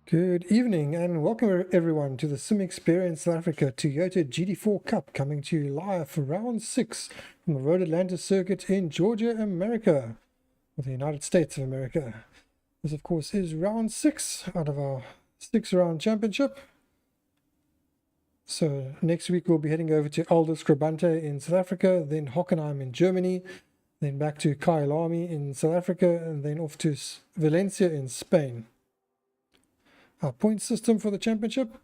Good evening and welcome everyone to the Sim Experience South Africa Toyota GT4 Cup, coming to you live for round 6 from the Road Atlanta circuit in Georgia, America, or the United States of America. This of course is round 6 out of our 6-round championship. So next week we'll be heading over to Aldous Grabante in South Africa, then Hockenheim in Germany, then back to Kyalami in South Africa, and then off to Valencia in Spain. Our point system for the championship: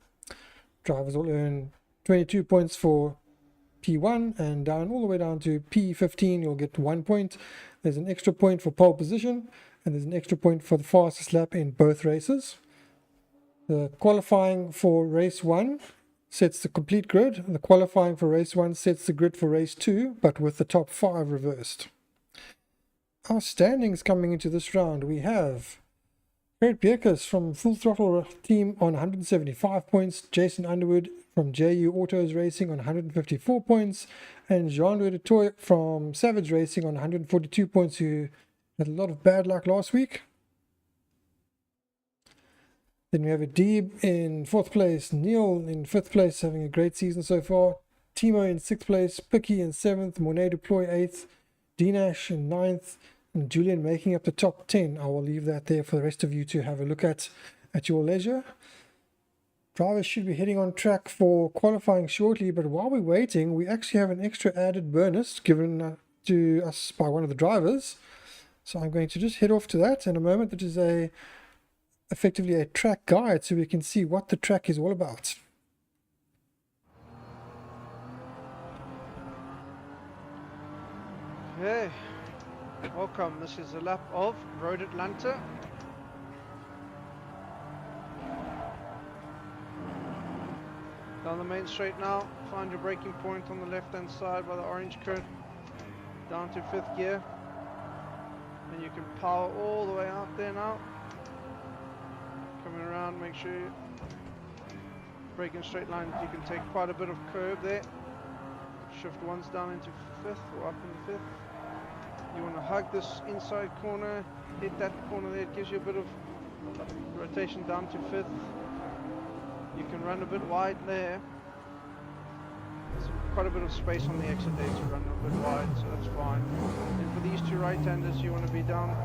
drivers will earn 22 points for P1, and down all the way down to P15 you'll get 1 point. There's an extra point for pole position, and there's an extra point for the fastest lap in both races. The qualifying for race 1 sets the complete grid. The qualifying for race 1 sets the grid for race 2, but with the top 5 reversed. Our standings coming into this round: we have Fred Bierkes from Full Throttle Team on 175 points, Jason Underwood from JU Autos Racing on 154 points, and Jean-Louis de Toy from Savage Racing on 142 points, who had a lot of bad luck last week. Then we have Adib in 4th place, Neil in 5th place, having a great season so far, Timo in 6th place, Picky in 7th, Monet Deploy 8th, Dinash in 9th, and Julian making up the top 10. I will leave that there for the rest of you to have a look at your leisure. Drivers should be heading on track for qualifying shortly, but while we're waiting, we actually have an extra added bonus given to us by one of the drivers. So I'm going to just head off to that in a moment. That is effectively a track guide, so we can see what the track is all about. Hey. Welcome, this is a lap of Road Atlanta. Down the main straight now, find your braking point on the left hand side by the orange curve, down to 5th gear, and you can power all the way out there now. Coming around, make sure you brake in straight line. You can take quite a bit of curve there. Shift once down into 5th or up in 5th. You want to hug this inside corner, hit that corner there, it gives you a bit of rotation down to 5th. You can run a bit wide there. There's quite a bit of space on the exit there to run a bit wide, so that's fine. And for these two right-handers, you want to be down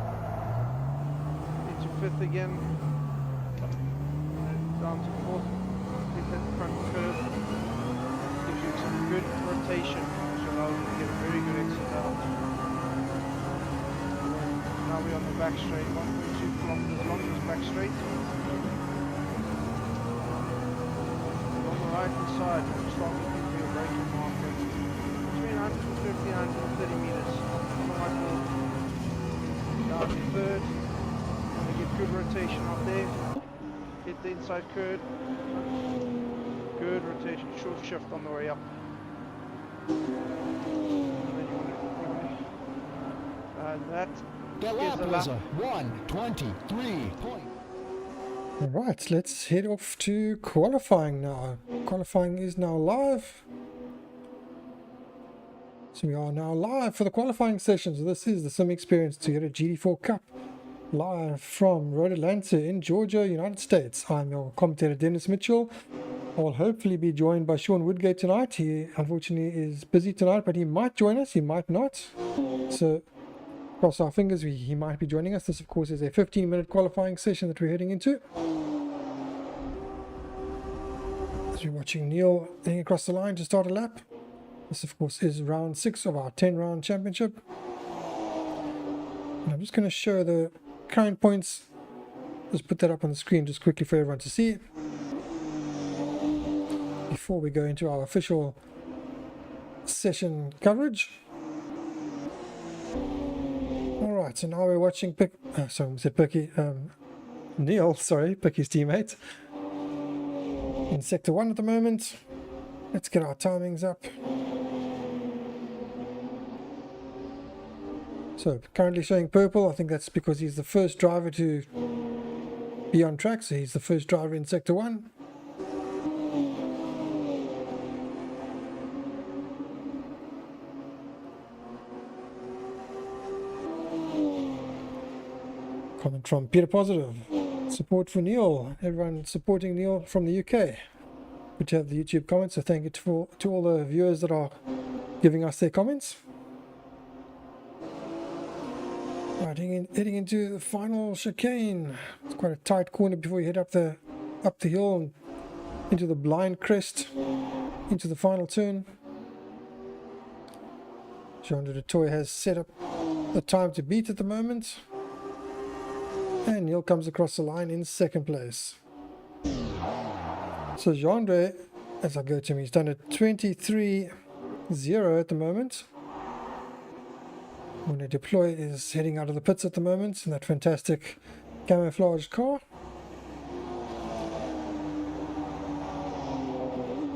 into 5th again, down to 4th, hit that front curve. Gives you some good rotation, which allows you to get a very good exit out. Now we're on the back straight, 1.2 kilometers long, this back straight. On the right hand side, start looking for your braking marker. Between 150 and 130 meters. On the right wall. Down to 3rd. And get good rotation up there. Hit the inside curve. Good rotation, short shift on the way up. And then you want to add that. The lap was a 1:23. All right, let's head off to qualifying now. Qualifying is now live. So we are now live for the qualifying session. So this is the Sim Experience Toyota GT4 Cup, live from Road Atlanta in Georgia, United States. I'm your commentator, Dennis Mitchell. I will hopefully be joined by Sean Woodgate tonight. He unfortunately is busy tonight, but he might join us, he might not. So cross our fingers, he might be joining us. This of course is a 15-minute qualifying session that we're heading into. As we're watching Neil heading across the line to start a lap. This of course is round 6 of our 10-round championship. And I'm just going to show the current points. Just put that up on the screen just quickly for everyone to see, before we go into our official session coverage. Alright, so now we're watching Neil, Picky's teammate, in Sector 1 at the moment. Let's get our timings up. So, currently showing purple. I think that's because he's the first driver to be on track, so he's the first driver in Sector 1. Comment from Peter Positive. Support for Neil. Everyone supporting Neil from the UK. Good to have the YouTube comments, so thank you to all the viewers that are giving us their comments. Right, heading into the final chicane. It's quite a tight corner before you head up the hill and into the blind crest, into the final turn. Jean de Toy has set up the time to beat at the moment. And Neil comes across the line in second place. So Jean-Andre, as I go to him, he's done a 23.0 at the moment. When they deploy is heading out of the pits at the moment in that fantastic camouflage car.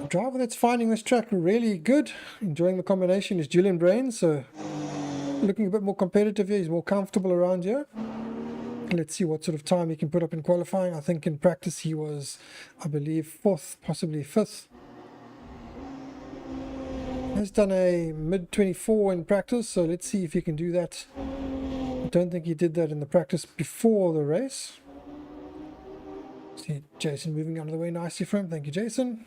The driver that's finding this track really good, enjoying the combination, is Julian Brain. So looking a bit more competitive here, he's more comfortable around here. Let's see what sort of time he can put up in qualifying. I think in practice he was, I believe, 4th, possibly 5th. He's done a mid-24 in practice, so let's see if he can do that. I don't think he did that in the practice before the race. See Jason moving out of the way nicely for him. Thank you, Jason.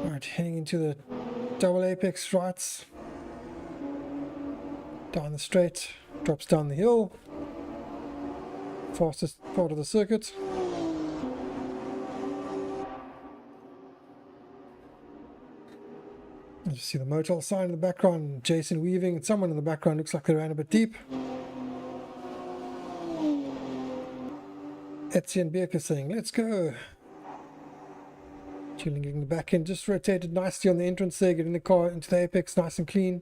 Alright, heading into the double apex rights. Down the straight, drops down the hill. Fastest part of the circuit. You see the motel sign in the background, Jason weaving, and someone in the background looks like they ran a bit deep. Etienne Birker saying, let's go. Julian getting the back end, just rotated nicely on the entrance there, getting the car into the apex nice and clean.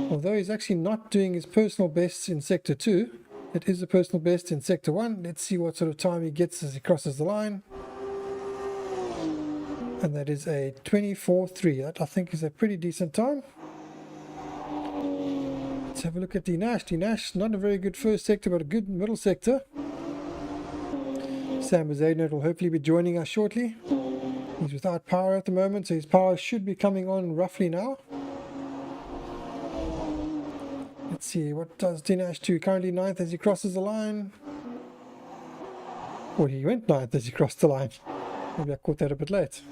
Although he's actually not doing his personal bests in Sector 2, it is a personal best in Sector 1. Let's see what sort of time he gets as he crosses the line. And that is a 24.3. That I think is a pretty decent time. Let's have a look at Dinash. Dinash, not a very good first sector, but a good middle sector. Sam Bazadnet will hopefully be joining us shortly. He's without power at the moment, so his power should be coming on roughly now. Let's see, what does Dinash do? Currently 9th as he crosses the line. Well, he went 9th as he crossed the line. Maybe I caught that a bit late.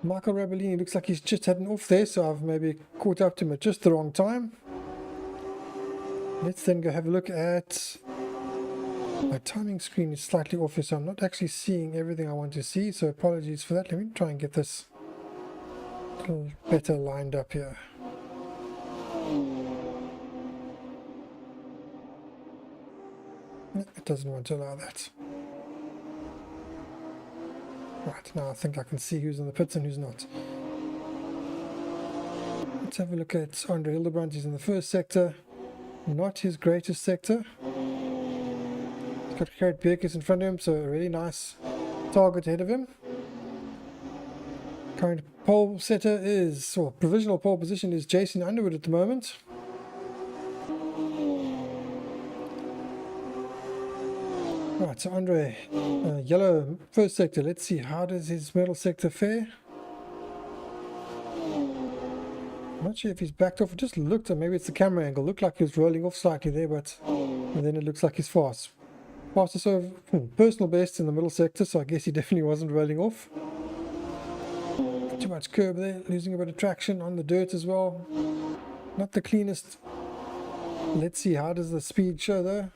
Michael Rabellini looks like he's just had an off there, so I've maybe caught up to him at just the wrong time. Let's then go have a look at... My timing screen is slightly off here, so I'm not actually seeing everything I want to see, so apologies for that. Let me try and get this a little better lined up here. It doesn't want to allow that. Right, now I think I can see who's in the pits and who's not. Let's have a look at Andre Hildebrand. He's in the first sector. Not his greatest sector. He's got Gerrit Birkes in front of him, so a really nice target ahead of him. Current pole setter is, or provisional pole position is Jason Underwood at the moment. Right, so Andre, yellow first sector. Let's see, how does his middle sector fare? I'm not sure if he's backed off. It just looked, or maybe it's the camera angle, looked like he was rolling off slightly there, but and then it looks like he's fast. Fastest over personal best in the middle sector, so I guess he definitely wasn't rolling off. Too much curb there, losing a bit of traction on the dirt as well. Not the cleanest. Let's see, how does the speed show though?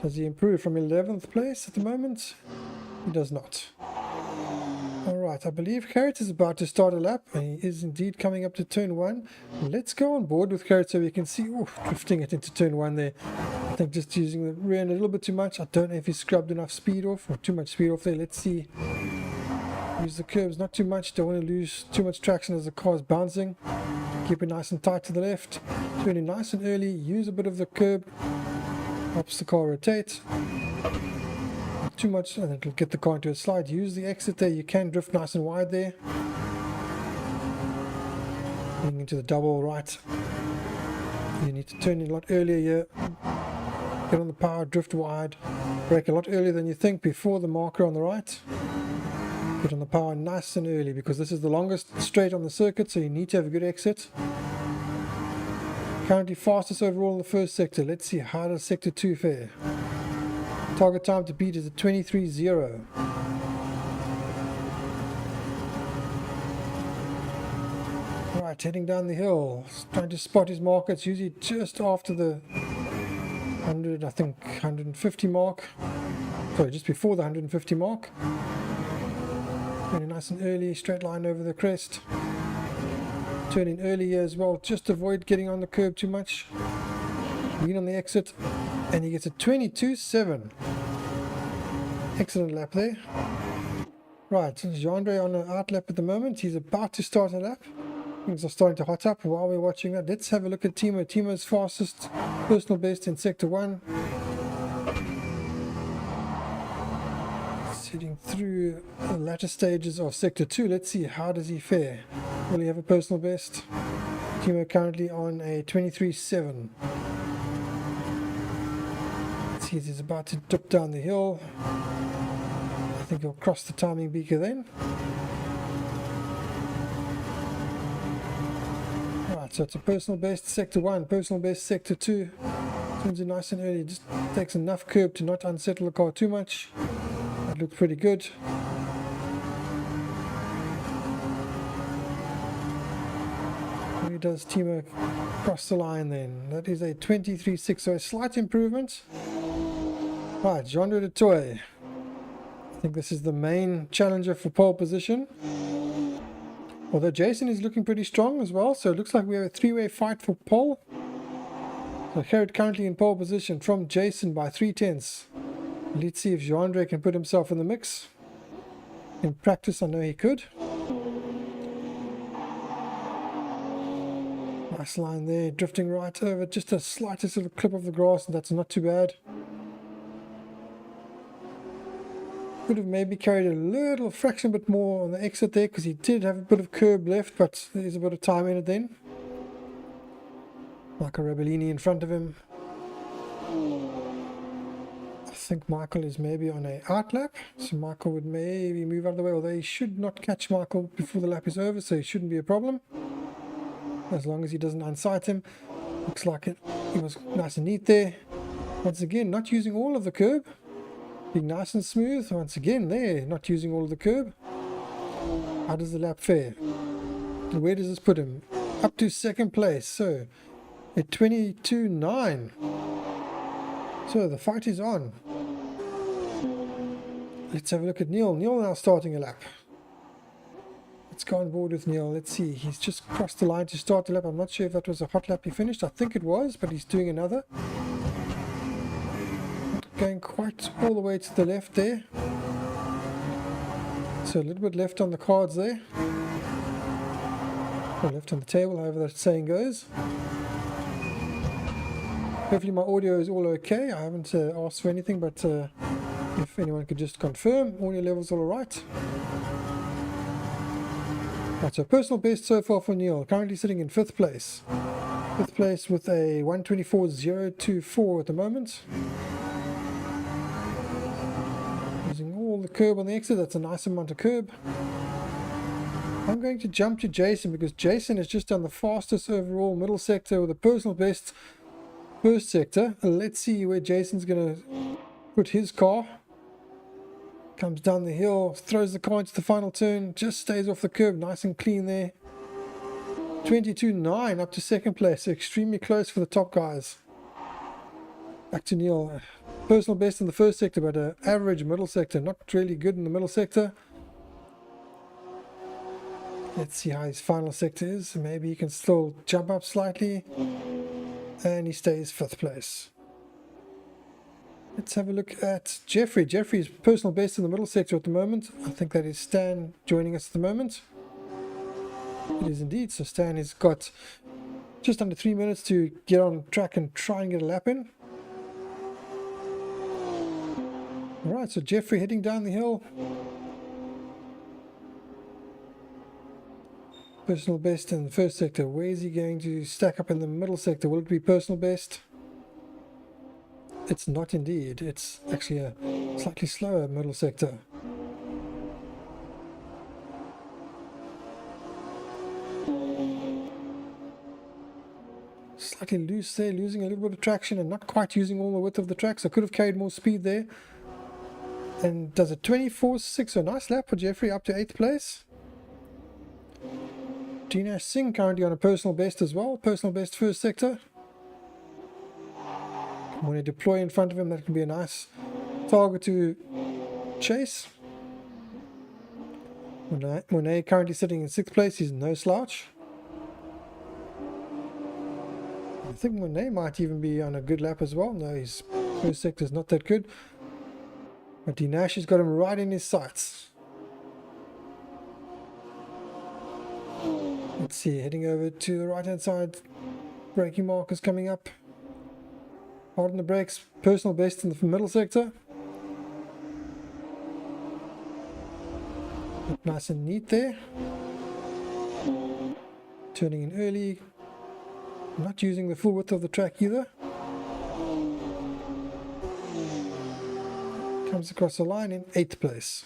Does he improve from 11th place at the moment? He does not. Alright, I believe Gerrit is about to start a lap, and he is indeed coming up to turn 1. Let's go on board with Gerrit so we can see, drifting it into turn 1 there. I think just using the rear end a little bit too much. I don't know if he scrubbed enough speed off, or too much speed off there. Let's see. Use the curbs, not too much. Don't want to lose too much traction as the car's bouncing. Keep it nice and tight to the left. Turn in nice and early. Use a bit of the curb. Helps the car rotate. Not too much, and it'll get the car into a slide. Use the exit there. You can drift nice and wide there. Getting into the double right. You need to turn in a lot earlier here. Get on the power, drift wide. Brake a lot earlier than you think before the marker on the right. Get on the power nice and early because this is the longest straight on the circuit, so you need to have a good exit. Currently fastest overall in the first sector. Let's see, how does sector 2 fare? Target time to beat is a 23.0. Right, heading down the hill, trying to spot his markets, usually just after the 100, I think 150 mark. Sorry, just before the 150 mark. Very nice and early, straight line over the crest. Turn in early here as well, just avoid getting on the curb too much. Lean on the exit, and he gets a 22.7. Excellent lap there. Right, Jandre on an out lap at the moment. He's about to start a lap. Things are starting to hot up while we're watching that. Let's have a look at Timo. Timo's fastest, personal best in sector 1. Sitting through the latter stages of sector 2. Let's see, how does he fare? Will he have a personal best? Timo currently on a 23.7. Let's see, he's about to dip down the hill. I think he'll cross the timing beaker then. Right, so it's a personal best sector 1, personal best sector 2. Turns in nice and early, just takes enough curb to not unsettle the car too much. That looks pretty good. Where does Timo cross the line then? That is a 23.6, so a slight improvement. Right, Jandre de Toy. I think this is the main challenger for pole position. Although Jason is looking pretty strong as well, so it looks like we have a three-way fight for pole. So Gerrit currently in pole position from Jason by 3/10. Let's see if Jandre can put himself in the mix. In practice, I know he could. Nice line there, drifting right over, just a slightest little clip of the grass, and that's not too bad. Could have maybe carried a little fraction bit more on the exit there, because he did have a bit of curb left, but there's a bit of time in it then. Michael Rabellini in front of him. I think Michael is maybe on a out lap, so Michael would maybe move out of the way, although he should not catch Michael before the lap is over, so it shouldn't be a problem. As long as he doesn't unsight him. Looks like it. He was nice and neat there. Once again, not using all of the curb. Being nice and smooth. Once again there, not using all of the curb. How does the lap fare? And where does this put him? Up to second place. So, at 22.9. So, the fight is on. Let's have a look at Neil. Neil now starting a lap. Let's go on board with Neil. Let's see. He's just crossed the line to start the lap. I'm not sure if that was a hot lap he finished. I think it was, but he's doing another. Not going quite all the way to the left there. So a little bit left on the cards there. Or left on the table, however that saying goes. Hopefully my audio is all okay. I haven't asked for anything, but if anyone could just confirm, audio levels all alright. Right, so personal best so far for Neil, currently sitting in 5th place. 5th place with a 124.024 at the moment. Using all the curb on the exit, that's a nice amount of curb. I'm going to jump to Jason because Jason has just done the fastest overall middle sector with a personal best first sector. Let's see where Jason's going to put his car. Comes down the hill, throws the car into the final turn, just stays off the curb, nice and clean there. 22.9 up to second place, extremely close for the top guys. Back to Neil. Personal best in the first sector, but an average middle sector, not really good in the middle sector. Let's see how his final sector is. Maybe he can still jump up slightly. And he stays 5th place. Let's have a look at Jeffrey. Jeffrey's personal best in the middle sector at the moment. I think that is Stan joining us at the moment. It is indeed. So Stan has got just under 3 minutes to get on track and try and get a lap in. Alright, so Jeffrey heading down the hill. Personal best in the first sector. Where is he going to stack up in the middle sector? Will it be personal best? It's not indeed. It's actually a slightly slower middle sector. slightly loose there, losing a little bit of traction and not quite using all the width of the track, so could have carried more speed there. And does a 24.6, so nice lap for Jeffrey, up to 8th place. Dinesh Singh currently on a personal best as well, personal best first sector. When they deploy in front of him, that can be a nice target to chase. Monet currently sitting in 6th place, he's no slouch. I think Monet might even be on a good lap as well. No, his first sector is not that good. But Dinesh has got him right in his sights. Let's see, heading over to the right hand side, braking markers coming up. Hard on the brakes, personal best in the middle sector. Look nice and neat there. Turning in early. Not using the full width of the track either. Comes across the line in 8th place.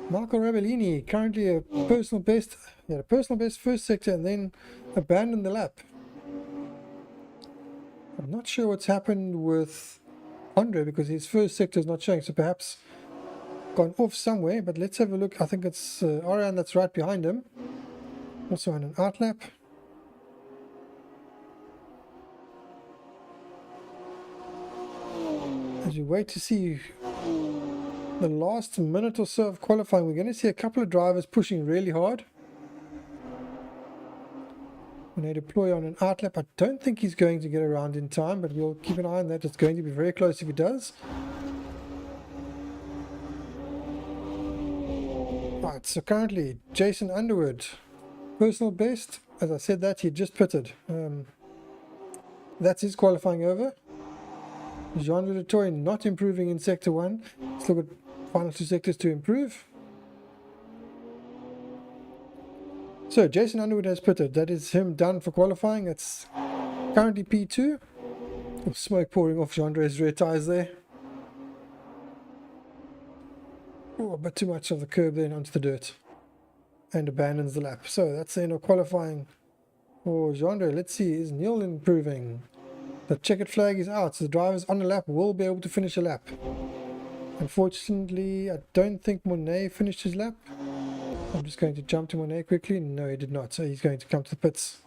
Marco Rabellini, currently a personal best, first sector and then abandoned the lap. I'm not sure what's happened with Andre because his first sector is not showing, so perhaps gone off somewhere, but let's have a look. I think it's Ariane that's right behind him. Also on an out lap. As we wait to see the last minute or so of qualifying, we're going to see a couple of drivers pushing really hard. When they deploy on an out lap, I don't think he's going to get around in time, but we'll keep an eye on that. It's going to be very close if he does. Right, so currently Jason Underwood, personal best. As I said that, he just pitted. That's his qualifying over. Jean Ledetoy not improving in sector 1. Still got final 2 sectors to improve. So Jason Underwood has pitted. That is him done for qualifying. It's currently P2. Smoke pouring off Jean-Andre's rear tyres there. Oh, a bit too much of the curb then onto the dirt. And abandons the lap. So that's the end of qualifying for Jean-Andre. Let's see, is Neil improving? The checkered flag is out, so the drivers on the lap will be able to finish a lap. Unfortunately, I don't think Monet finished his lap. I'm just going to jump to Monet quickly. No, he did not, so he's going to come to the pits.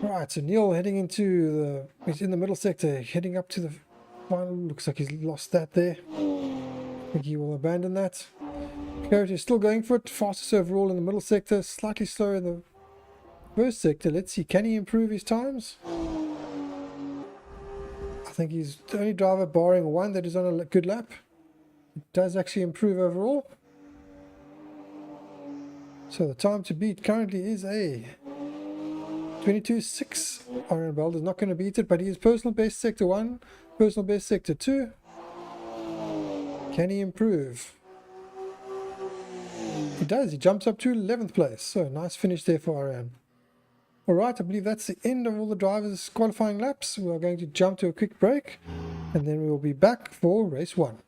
Right, so Neil heading into he's in the middle sector, heading up to the final. Looks like he's lost that there. I think he will abandon that. Garrett is still going for it, fastest overall in the middle sector, slightly slower in the first sector. Let's see, can he improve his times? I think he's the only driver barring one that is on a good lap. It does actually improve overall. So the time to beat currently is a 22.6. Aaron Bell is not going to beat it, but he is personal best sector 1, personal best sector 2. Can he improve? He does, he jumps up to 11th place. So nice finish there for Ariane. Alright, I believe that's the end of all the drivers' qualifying laps. We are going to jump to a quick break and then we will be back for race 1.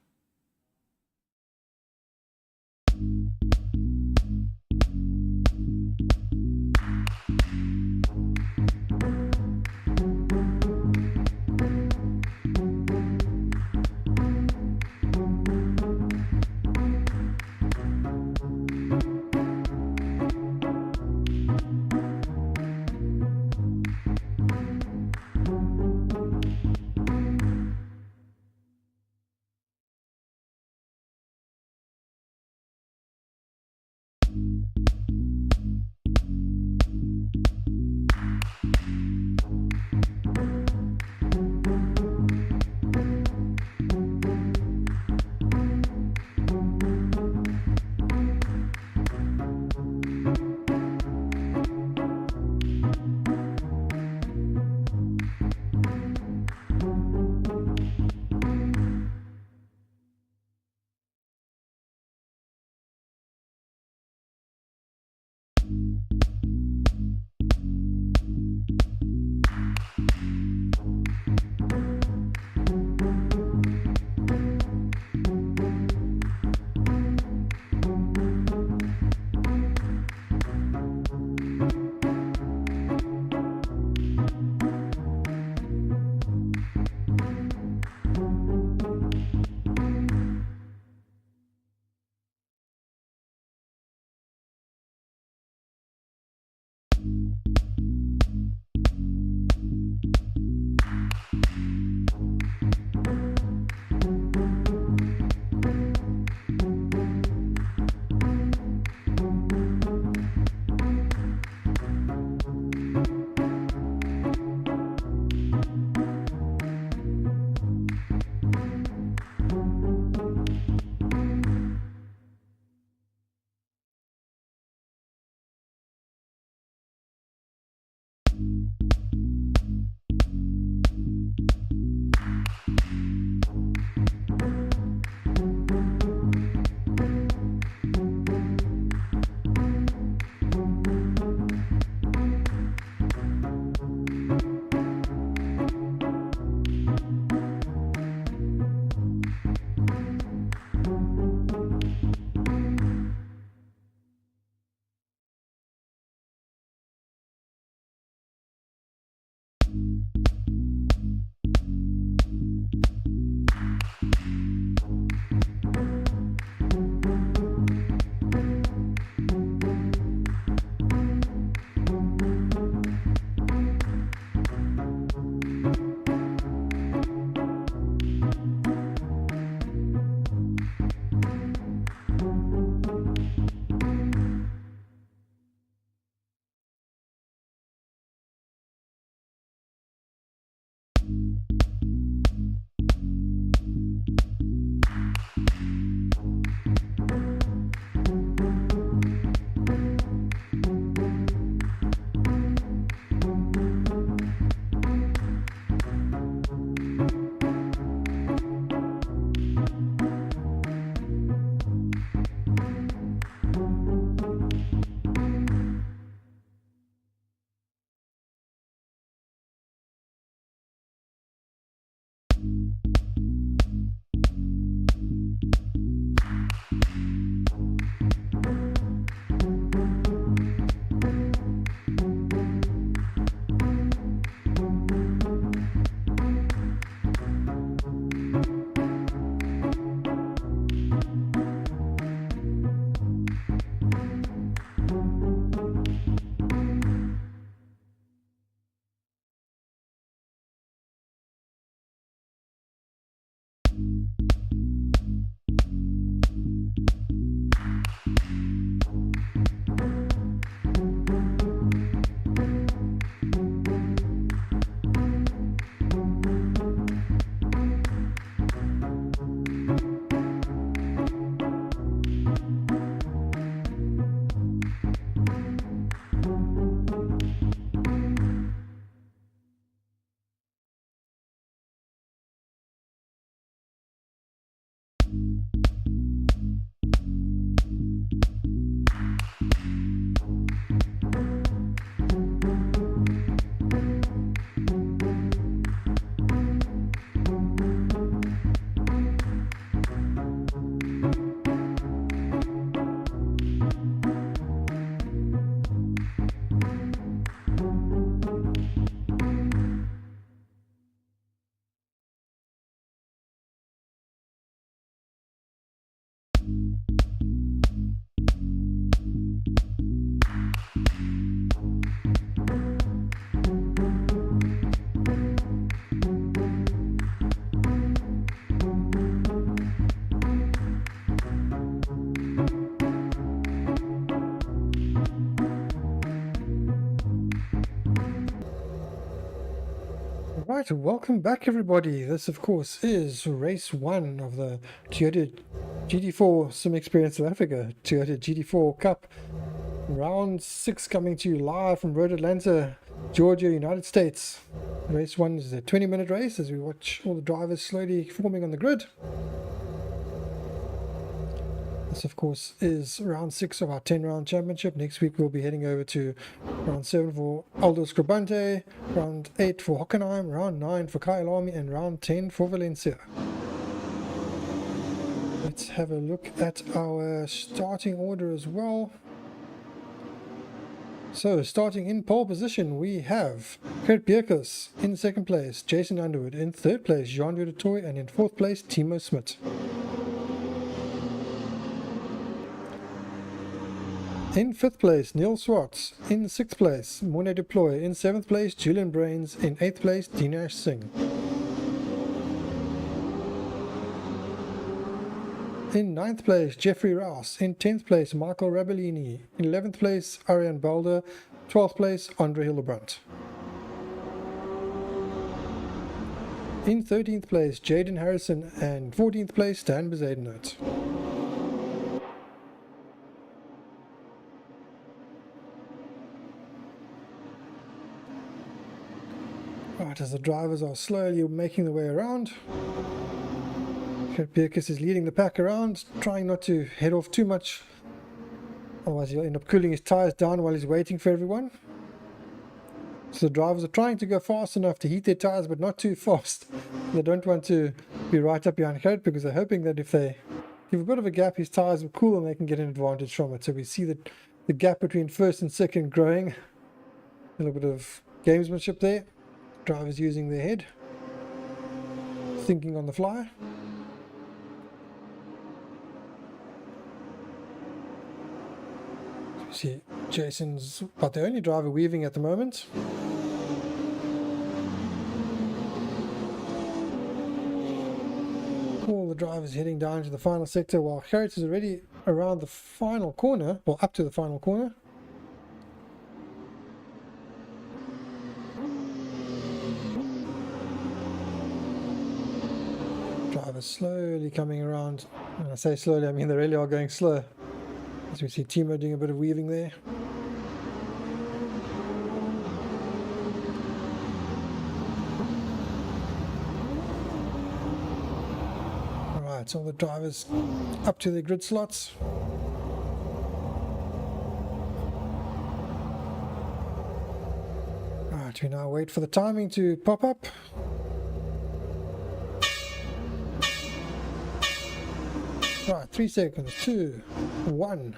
Alright, welcome back everybody. This of course is race 1 of the Toyota GT4 Sim Experience South Africa, Toyota GT4 Cup. Round 6 coming to you live from Road Atlanta, Georgia, United States. Race 1 is a 20-minute race as we watch all the drivers slowly forming on the grid. This of course is round 6 of our 10-round championship. Next week we'll be heading over to round 7 for Aldo Scribante, round 8 for Hockenheim, round 9 for Kyalami, and round 10 for Valencia. Let's have a look at our starting order as well. So starting in pole position we have Kurt Bierkes in 2nd place, Jason Underwood in 3rd place, Jean-Louis du Toit, and in 4th place Timo Smit. In 5th place, Neil Swartz. In 6th place, Mone Deploy. In 7th place, Julian Brains. In 8th place, Dinesh Singh. In 9th place, Jeffrey Rouse. In 10th place, Michael Rabellini. In 11th place, Ariane Balder. 12th place, Andre Hillebrand. In 13th place, Jaden Harrison. And 14th place, Dan Bezuidenhout. Right, as the drivers are slowly making their way around, Kurt Bierkes is leading the pack around, trying not to head off too much, otherwise he'll end up cooling his tyres down while he's waiting for everyone. So the drivers are trying to go fast enough to heat their tyres, but not too fast. They don't want to be right up behind Kurt because they're hoping that if they give a bit of a gap, his tyres will cool and they can get an advantage from it. So we see that the gap between 1st and 2nd growing. A little bit of gamesmanship there. Drivers using their head, thinking on the fly. You see Jason's about the only driver weaving at the moment. All the drivers heading down to the final sector while Gerrit is already around the final corner, or up to the final corner. Drivers slowly coming around. When I say slowly, I mean they really are going slow. As we see Timo doing a bit of weaving there. Alright, so the drivers up to their grid slots. Alright, we now wait for the timing to pop up. Right, 3 seconds, 2, 1,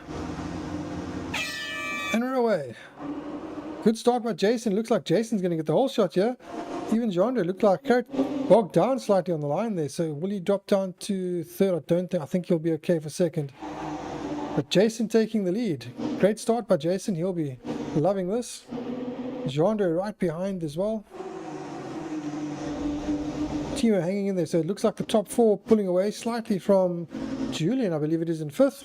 and we're away. Good start by Jason. Looks like Jason's going to get the whole shot here. Even Jean-Louis looked like Kurt bogged down slightly on the line there. So will he drop down to 3rd? I think he'll be okay for 2nd. But Jason taking the lead. Great start by Jason. He'll be loving this. Jean-Louis right behind as well. Timo hanging in there, so it looks like the top 4 pulling away slightly from Julian, I believe it is in 5th.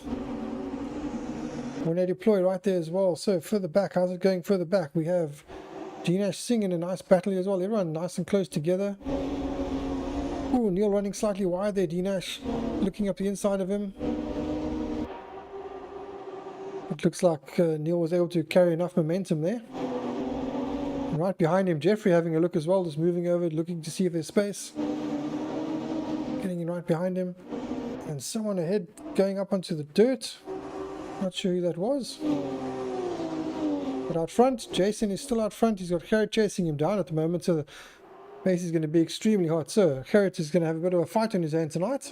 When they deploy right there as well. So further back, how's it going further back? We have Dinesh Singh in a nice battle here as well. Everyone nice and close together. Ooh, Neil running slightly wide there. Dinesh looking up the inside of him. It looks like Neil was able to carry enough momentum there. And right behind him, Jeffrey having a look as well, just moving over, looking to see if there's space. Getting in right behind him. And someone ahead going up onto the dirt. Not sure who that was. But out front, Jason is still out front. He's got Gerrit chasing him down at the moment, so the pace is going to be extremely hot. So Gerrit is going to have a bit of a fight on his hands tonight.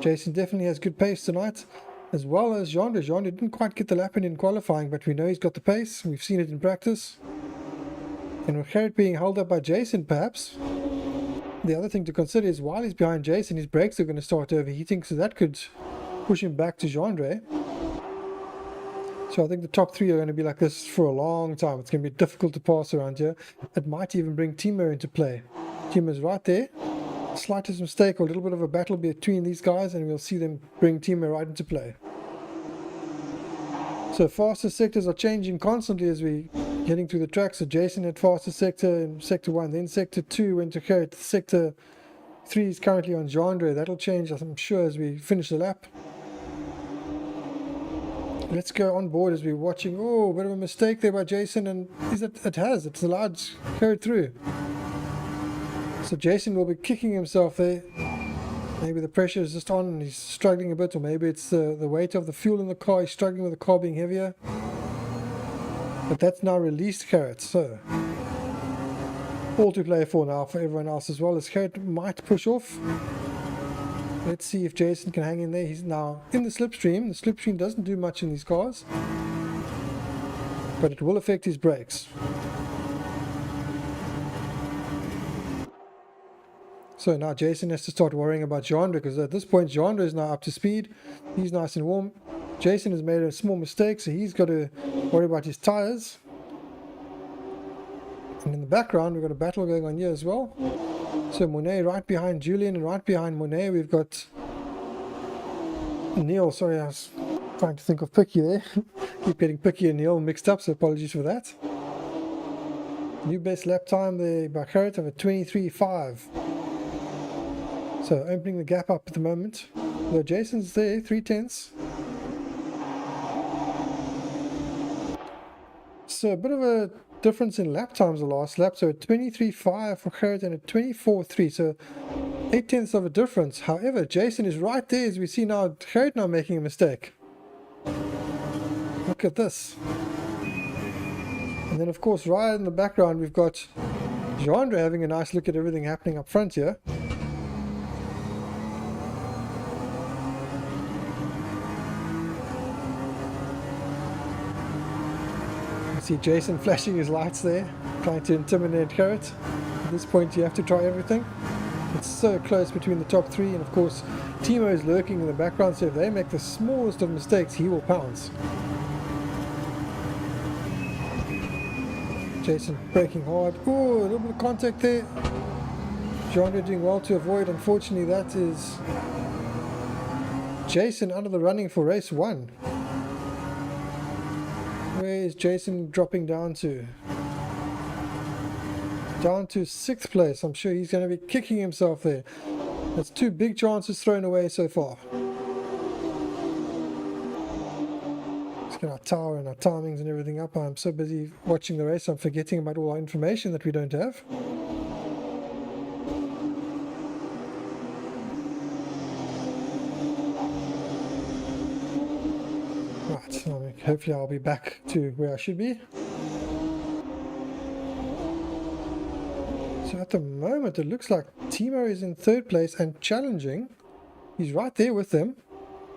Jason definitely has good pace tonight, as well as Jean-Louis. Jean-Louis didn't quite get the lap in qualifying, but we know he's got the pace. We've seen it in practice. And with Gerrit being held up by Jason, perhaps, the other thing to consider is while he's behind Jason, his brakes are going to start overheating, so that could push him back to Jean-Louis. So I think the top 3 are going to be like this for a long time. It's going to be difficult to pass around here. It might even bring Timo into play. Timo's right there. Slightest mistake or a little bit of a battle between these guys, and we'll see them bring Timo right into play. So faster sectors are changing constantly as we Getting through the track, so Jason had fastest sector in sector 1, then sector 2 went to Gerrit. Sector 3 is currently on Jandre. That'll change, I'm sure, as we finish the lap. Let's go on board as we're watching. Oh, a bit of a mistake there by Jason, and it's allowed Gerrit through. So Jason will be kicking himself there. Maybe the pressure is just on and he's struggling a bit, or maybe it's the weight of the fuel in the car. He's struggling with the car being heavier. But that's now released Gerrit, so all to play for now for everyone else as well, as Gerrit might push off. Let's see if Jason can hang in there. He's now in the slipstream. The slipstream doesn't do much in these cars, but it will affect his brakes. So now Jason has to start worrying about Jandre, because at this point Jandre is now up to speed. He's nice and warm. Jason has made a small mistake, so he's got to worry about his tires. And in the background we've got a battle going on here as well. So Monet right behind Julian, and right behind Monet we've got Neil. Sorry, I was trying to think of Picky there. Keep getting Picky and Neil mixed up, so apologies for that. New best lap time there by Gerrit of a 23.5. So opening the gap up at the moment. Though Jason's there, 3/10. So a bit of a difference in lap times the last lap. So a 23.5 for Gerrit and a 24.3. So 0.8 of a difference. However, Jason is right there, as we see now Gerrit now making a mistake. Look at this. And then of course right in the background we've got Jandre having a nice look at everything happening up front here. See Jason flashing his lights there, trying to intimidate Gerrit. At this point you have to try everything. It's so close between the top three, and of course Timo is lurking in the background, so if they make the smallest of mistakes he will pounce. Jason braking hard. Oh, a little bit of contact there. Jandre doing well to avoid. Unfortunately that is Jason out of the running for race 1. Where is Jason dropping down to? Down to 6th place. I'm sure he's going to be kicking himself there. That's 2 big chances thrown away so far. Let's get our tower and our timings and everything up. I'm so busy watching the race I'm forgetting about all our information that we don't have. Hopefully I'll be back to where I should be. So at the moment it looks like Timo is in 3rd place and challenging. He's right there with them.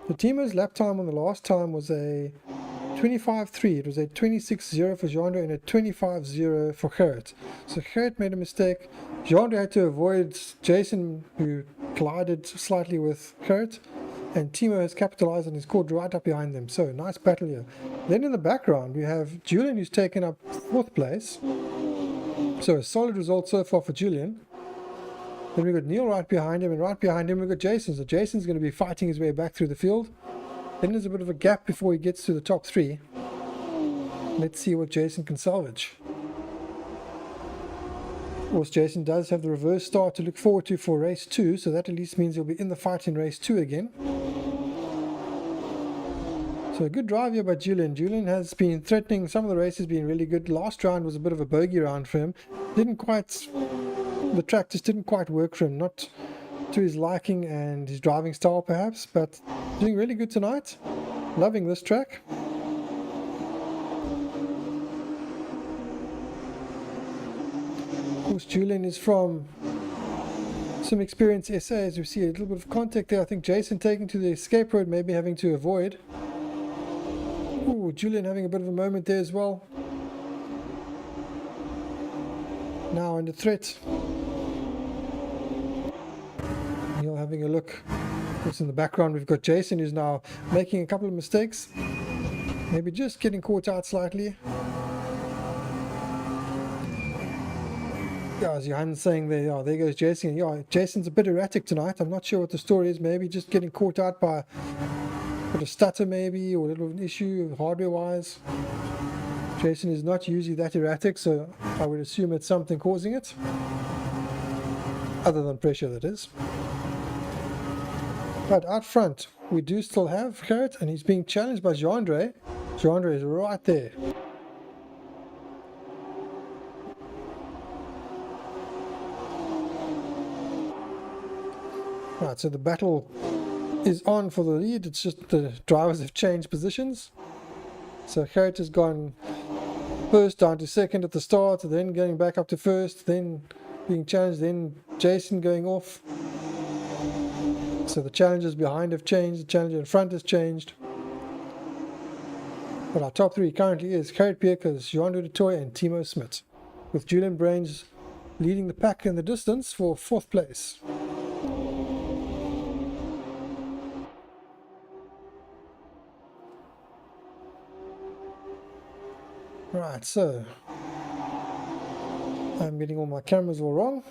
The Timo's lap time on the last time was a 25.3. It was a 26.0 for Jandre and a 25.0 for Gerrit. So Gerrit made a mistake. Jandre had to avoid Jason, who collided slightly with Gerrit. And Timo has capitalized and is caught right up behind them. So nice battle here. Then in the background we have Julian, who's taken up 4th place. So a solid result so far for Julian. Then we've got Neil right behind him, and right behind him we've got Jason. So Jason's going to be fighting his way back through the field. Then there's a bit of a gap before he gets to the top 3. Let's see what Jason can salvage. Of course, Jason does have the reverse start to look forward to for race 2, so that at least means he'll be in the fight in race 2 again. So a good drive here by Julian. Julian has been threatening some of the races, being really good. Last round was a bit of a bogey round for him. The track just didn't quite work for him, not to his liking and his driving style perhaps, but doing really good tonight. Loving this track. Of course, Julian is from Some Experience SA, as we see a little bit of contact there. I think Jason taking to the escape road, maybe having to avoid. Ooh, Julian having a bit of a moment there as well. Now under threat. Neil having a look. Of course, in the background we've got Jason, who's now making a couple of mistakes. Maybe just getting caught out slightly. Yeah, as Johan's saying there, yeah, there goes Jason. Yeah, Jason's a bit erratic tonight. I'm not sure what the story is. Maybe just getting caught out by a bit of stutter maybe, or a little issue hardware-wise. Jason is not usually that erratic, so I would assume it's something causing it. Other than pressure, that is. But out front, we do still have Gerrit, and he's being challenged by Jean-Andre. Jean-Andre is right there. Right, so the battle is on for the lead. It's just the drivers have changed positions. So Gerrit has gone first down to second at the start, then going back up to first, then being challenged, then Jason going off. So the challengers behind have changed, the challenger in front has changed. But our top three currently is Gerrit Piekers, Jean-Andre du Toit and Timo Smit, with Julian Brains leading the pack in the distance for 4th place. Right, so I'm getting all my cameras all wrong.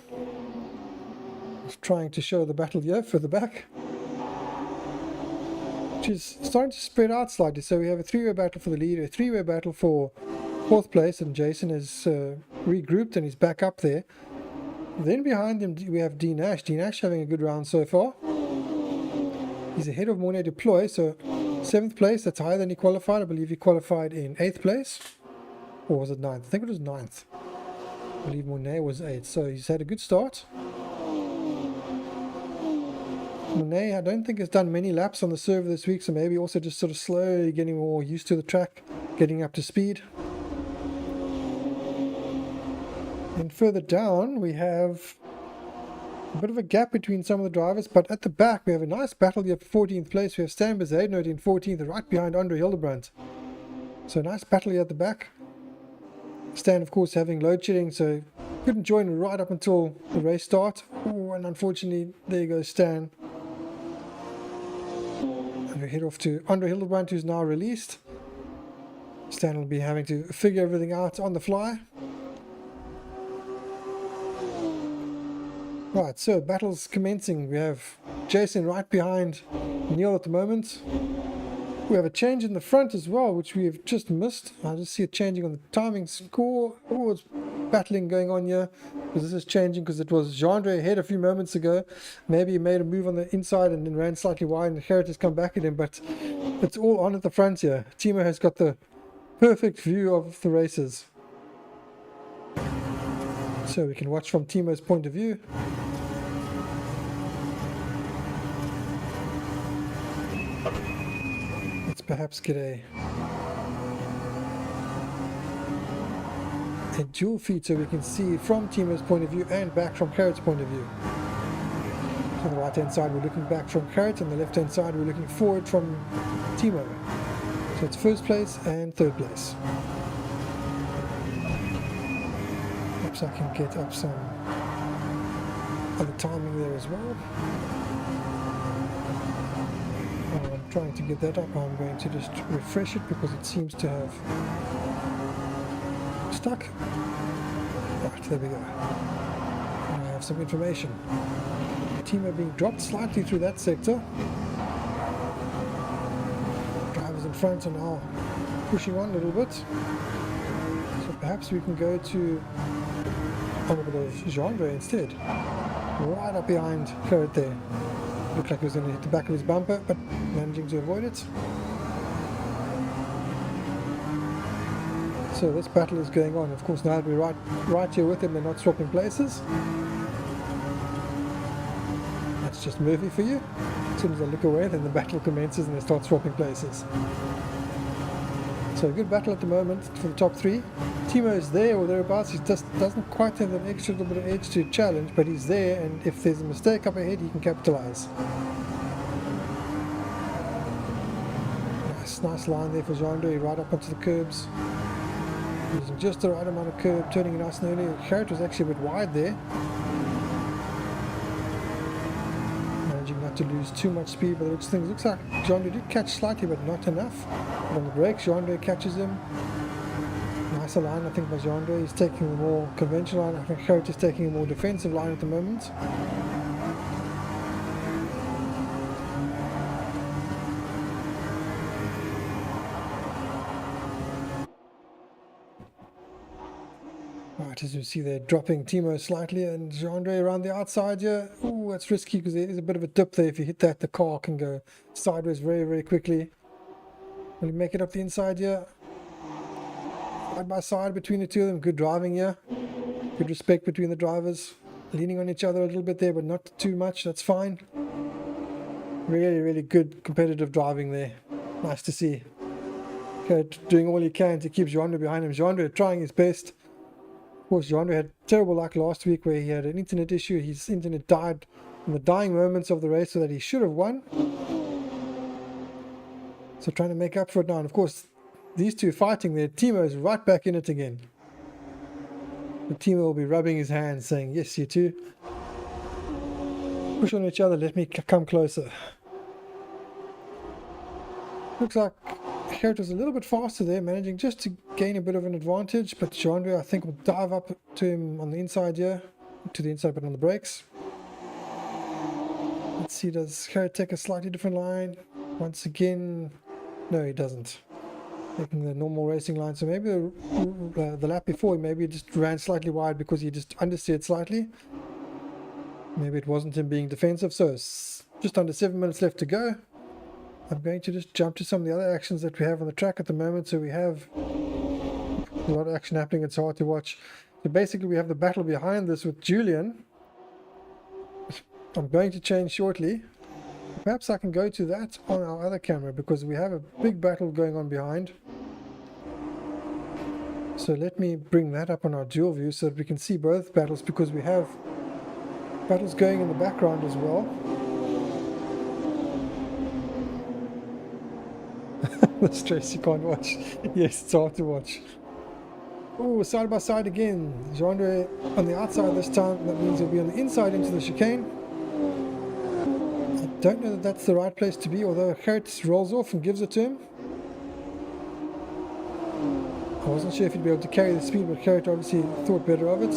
Just trying to show the battle here further back, which is starting to spread out slightly. So we have a 3-way battle for the lead, a 3-way battle for 4th place, and Jason is regrouped and he's back up there. Then behind him we have D Nash. D Nash having a good round so far. He's ahead of Mornay Deploy, so 7th place. That's higher than he qualified. I believe he qualified in 8th place. Or was it 9th? I think it was 9th. I believe Mornay was 8th. So he's had a good start. Mornay, I don't think has done many laps on the server this week, so maybe also just sort of slowly getting more used to the track, getting up to speed. And further down we have a bit of a gap between some of the drivers, but at the back we have a nice battle here for 14th place. We have Stan Bezuidenhout in 14th, right behind Andre Hildebrandt. So a nice battle here at the back. Stan, of course, having load shedding, so couldn't join right up until the race start. Oh, and unfortunately, there goes Stan. And we head off to Andre Hildebrandt, who's now released. Stan will be having to figure everything out on the fly. Right, so battles commencing. We have Jason right behind Neil at the moment. We have a change in the front as well, which we have just missed. I just see it changing on the timing score. Oh, it's battling going on here, because this is changing because it was Jean-Andre ahead a few moments ago. Maybe he made a move on the inside and then ran slightly wide, and Gerrit has come back at him, but it's all on at the front here. Timo has got the perfect view of the races. So we can watch from Timo's point of view. Let's perhaps get a dual feed so we can see from Timo's point of view and back from Gerrit's point of view. So on the right hand side we're looking back from Gerrit, and the left hand side we're looking forward from Timo. So it's 1st place and 3rd place. Perhaps I can get up some other timing there as well. I'm trying to get that up. I'm going to just refresh it because it seems to have stuck. Right, there we go. And I have some information. Timo being dropped slightly through that sector. Drivers in front are now pushing on a little bit. So perhaps we can go to a little bit of Jean-Andre instead. Right up behind Gerrit there. Looked like he was going to hit the back of his bumper, but managing to avoid it. So this battle is going on. Of course, now that we're right here with him, they're not swapping places. That's just Murphy for you. As soon as I look away, then the battle commences and they start swapping places. So a good battle at the moment for the top 3. Timo is there or thereabouts. He just doesn't quite have that extra little bit of edge to challenge, but he's there, and if there's a mistake up ahead, he can capitalize. Nice line there for Jean-Andre, right up onto the curbs. Using just the right amount of curb, turning nice and early. Gerrit was actually a bit wide there. Managing not to lose too much speed, but it looks like Jean-Andre did catch slightly, but not enough. But on the brakes, Jean-Andre catches him. Nicer line, I think, by Jean-Andre. He's taking a more conventional line. I think Gerrit is taking a more defensive line at the moment. Right, as you see they're dropping Timo slightly and Jean-Andre around the outside here. Oh, that's risky because there is a bit of a dip there. If you hit that, the car can go sideways very, very quickly. Will you make it up the inside here? Side by side between the two of them. Good driving here. Good respect between the drivers. Leaning on each other a little bit there, but not too much. That's fine. Really, really good competitive driving there. Nice to see. Okay, doing all he can to keep Jean-Andre behind him. Jean-Andre trying his best. Of course, Jean-Andre had terrible luck last week where he had an internet issue. His internet died in the dying moments of the race so that he should have won. So trying to make up for it now. And of course, these two fighting there. Timo is right back in it again. The Timo will be rubbing his hands saying, yes, you two. Push on each other. Let me come closer. Looks like Gerrit was a little bit faster there, managing just to gain a bit of an advantage. But Jean-Andre, I think, will dive up to him on the inside here. To the inside, but on the brakes. Let's see, does Gerrit take a slightly different line? Once again, no, he doesn't. Taking the normal racing line. So maybe the lap before, maybe he just ran slightly wide because he just understeered slightly. Maybe it wasn't him being defensive. So it's just under 7 minutes left to go. I'm going to just jump to some of the other actions that we have on the track at the moment. So we have a lot of action happening. It's hard to watch. So basically we have the battle behind this with Julian. I'm going to change shortly. Perhaps I can go to that on our other camera because we have a big battle going on behind. So let me bring that up on our dual view so that we can see both battles, because we have battles going in the background as well. The stress you can't watch. Yes, it's hard to watch. Oh, side by side again. Jean-Andre on the outside this time. That means he'll be on the inside into the chicane. I don't know that that's the right place to be, although Gerrit rolls off and gives it to him. I wasn't sure if he'd be able to carry the speed, but Gerrit obviously thought better of it.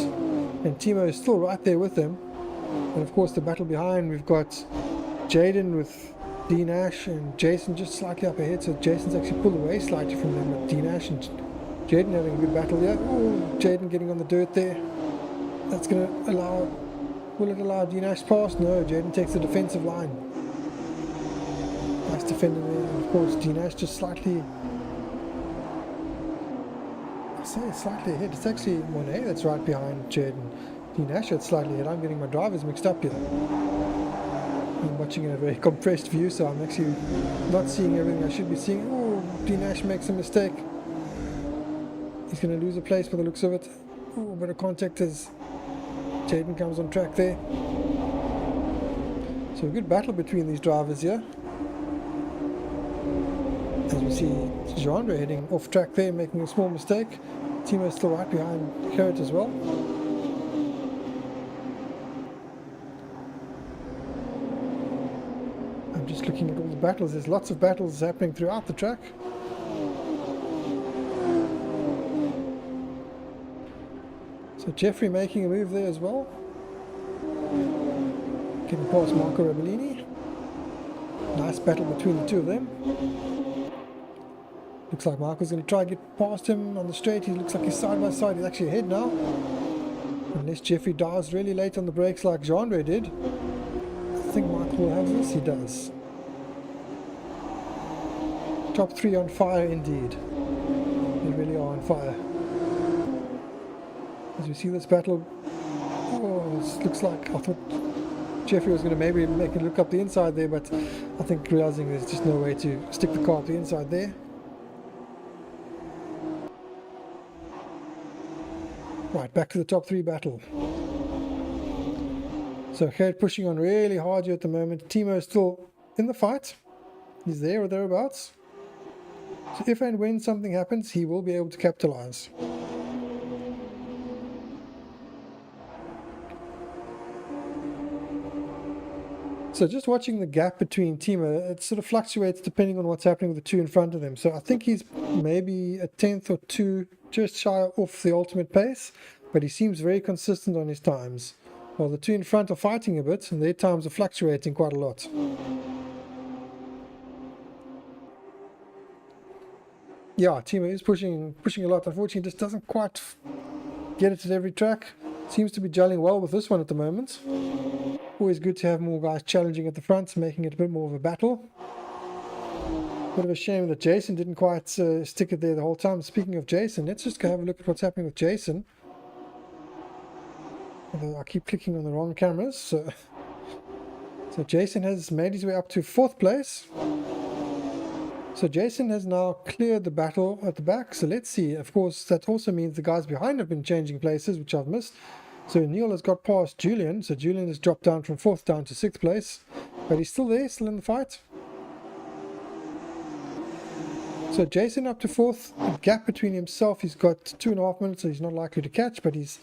And Timo is still right there with him. And of course the battle behind, we've got Jaden with Dean Ash and Jason just slightly up ahead. So Jason's actually pulled away slightly from them, but Dean Ash and Jaden having a good battle here. Oh, Jaden getting on the dirt there. That's going to allow... Will it allow Dean Ash past? No, Jaden takes the defensive line. Nice defending there. And of course, Dean Ash just slightly... I say slightly ahead. It's actually Monet that's right behind Jaden. Dean Ash that's slightly ahead. I'm getting my drivers mixed up here. I'm watching in a very compressed view, so I'm actually not seeing everything I should be seeing. Oh, Dean Ash makes a mistake. He's going to lose a place by the looks of it. Oh, a bit of contact as Jaden comes on track there. So a good battle between these drivers here. As we see Jean-Andre heading off track there, making a small mistake. Timo is still right behind Gerrit as well. I'm just looking at all the battles. There's lots of battles happening throughout the track. So Jeffrey making a move there as well. Getting past Marco Rebellini. Nice battle between the two of them. Looks like Marco's going to try and get past him on the straight. He looks like he's side by side. He's actually ahead now. Unless Jeffrey dives really late on the brakes like Jean-Andre did. I think Marco will have this. He does. Top three on fire indeed. They really are on fire. As we see this battle, oh, this looks like, I thought Jeffrey was going to maybe make it look up the inside there, but I think realizing there's just no way to stick the car up the inside there. Right, back to the top three battle. So Gerrit pushing on really hard here at the moment. Timo is still in the fight. He's there or thereabouts. So if and when something happens, he will be able to capitalize. So just watching the gap between Timo, it sort of fluctuates depending on what's happening with the two in front of them. So I think he's maybe a tenth or two just shy off the ultimate pace, but he seems very consistent on his times. While the two in front are fighting a bit, and their times are fluctuating quite a lot. Yeah, Timo is pushing a lot. Unfortunately, just doesn't quite get it at every track. Seems to be gelling well with this one at the moment. Always good to have more guys challenging at the front, making it a bit more of a battle. Bit of a shame that Jason didn't quite stick it there the whole time. Speaking of Jason, let's just go have a look at what's happening with Jason. Although I keep clicking on the wrong cameras. So Jason has made his way up to 4th place. So Jason has now cleared the battle at the back. So let's see. Of course, that also means the guys behind have been changing places, which I've missed. So Neil has got past Julian. So Julian has dropped down from 4th down to 6th place. But he's still there, still in the fight. So Jason up to 4th. The gap between himself, he's got 2.5 minutes, so he's not likely to catch. But he's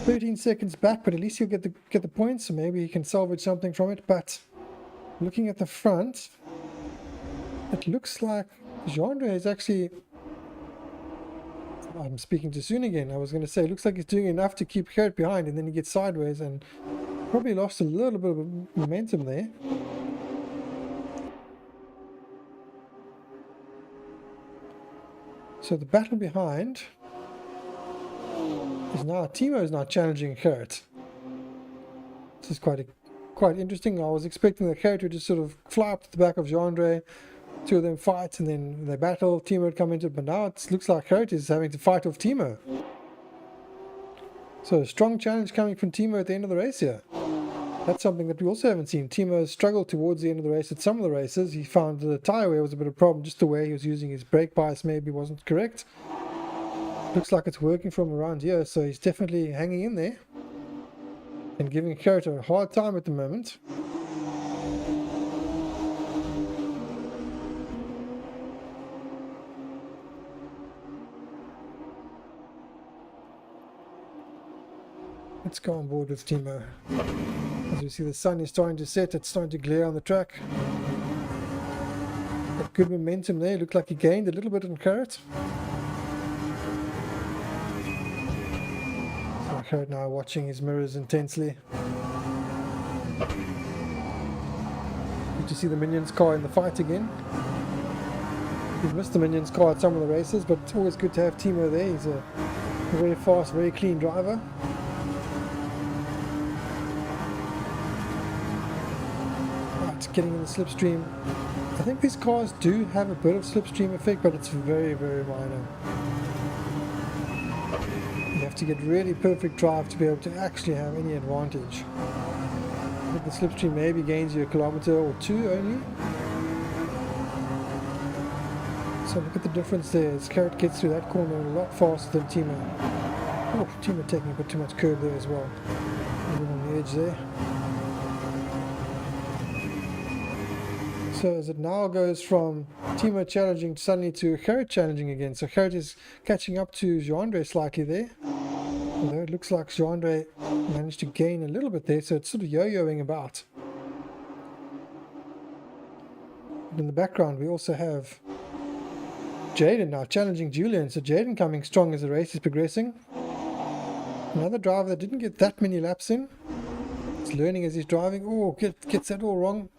13 seconds back. But at least he'll get the points. So maybe he can salvage something from it. But looking at the front, it looks like Jean-Andre is actually... I'm speaking too soon again. I was going to say, it looks like he's doing enough to keep Gerrit behind, and then he gets sideways and probably lost a little bit of momentum there. So the battle behind is now, Timo is now challenging Gerrit. This is quite interesting. I was expecting the Gerrit to just sort of fly up to the back of Jean-Andre, two of them fight, and then they battle. Timo would come into it, but now it looks like Gerrit is having to fight off Timo. So a strong challenge coming from Timo at the end of the race here. That's something that we also haven't seen. Timo struggled towards the end of the race at some of the races. He found the tyre wear was a bit of a problem, just the way he was using his brake bias maybe wasn't correct. Looks like it's working from around here, so he's definitely hanging in there and giving Gerrit a hard time at the moment. Let's go on board with Timo. As we see, the sun is starting to set, it's starting to glare on the track. Got good momentum there, looked like he gained a little bit on Gerrit. So Gerrit now watching his mirrors intensely. Good to see the Minions car in the fight again. We've missed the Minions car at some of the races, but it's always good to have Timo there. He's a very fast, very clean driver. Getting in the slipstream. I think these cars do have a bit of slipstream effect, but it's very, very minor. You have to get really perfect drive to be able to actually have any advantage. I think the slipstream maybe gains you a kilometer or two only. So look at the difference there as Gerrit gets through that corner a lot faster than Timo. Oh, Timo taking a bit too much curb there as well. Even on the edge there. So as it now goes from Timo challenging suddenly to Gerrit challenging again. So Gerrit is catching up to Jean-Andre slightly there. Although it looks like Jean-Andre managed to gain a little bit there, so it's sort of yo-yoing about. In the background we also have Jaden now challenging Julian. So Jaden coming strong as the race is progressing. Another driver that didn't get that many laps in. He's learning as he's driving. Oh, gets that all wrong.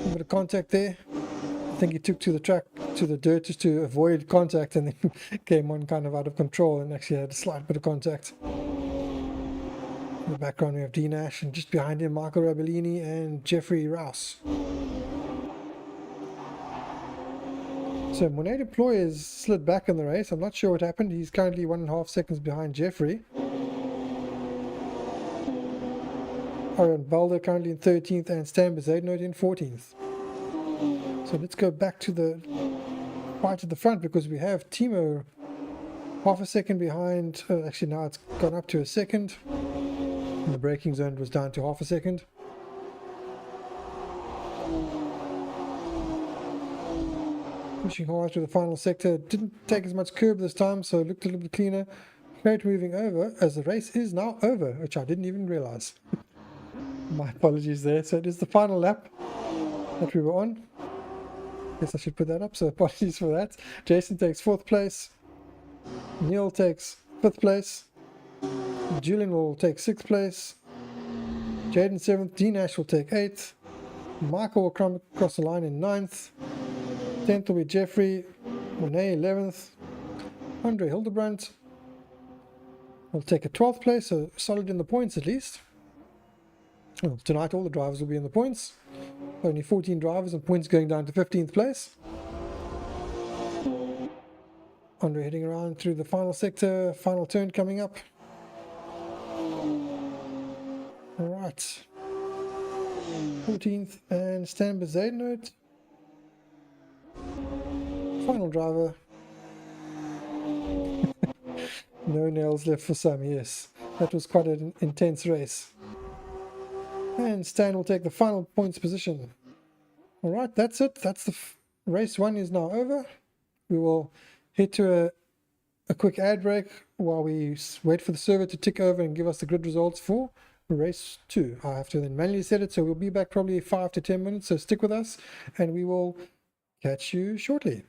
A bit of contact there. I think he took to the track, to the dirt, just to avoid contact, and then came on kind of out of control and actually had a slight bit of contact. In the background we have D Nash, and just behind him Marco Rabellini and Jeffrey Rouse. So Monet Deploy is slid back in the race. I'm not sure what happened. He's currently 1.5 seconds behind Jeffrey. Aaron Balder currently in 13th and Stan Bezadnote in 14th. So let's go back to the right at the front, because we have Timo half a second behind. Actually now it's gone up to a second. And the braking zone was down to half a second. Pushing hard to the final sector. Didn't take as much curb this time, so it looked a little bit cleaner. Gerrit moving over as the race is now over, which I didn't even realize. My apologies there. So it is the final lap that we were on. Guess I should put that up, so apologies for that. Jason takes 4th place. Neil takes 5th place. Julian will take 6th place. Jaden 7th. D Nash will take 8th. Michael will come across the line in 9th. 10th will be Jeffrey. Monet 11th. Andre Hildebrandt We'll take a 12th place, so solid in the points at least. Well, tonight all the drivers will be in the points. Only 14 drivers and points going down to 15th place. Andre heading around through the final sector, final turn coming up. Alright. 14th and Stan Bezadenote. Final driver. No nails left for some, yes. That was quite an intense race. And Stan will take the final points position. Alright, that's it. That's the race 1 is now over. We will head to a quick ad break while we wait for the server to tick over and give us the grid results for race 2. I have to then manually set it, so we'll be back probably 5 to 10 minutes, so stick with us and we will catch you shortly.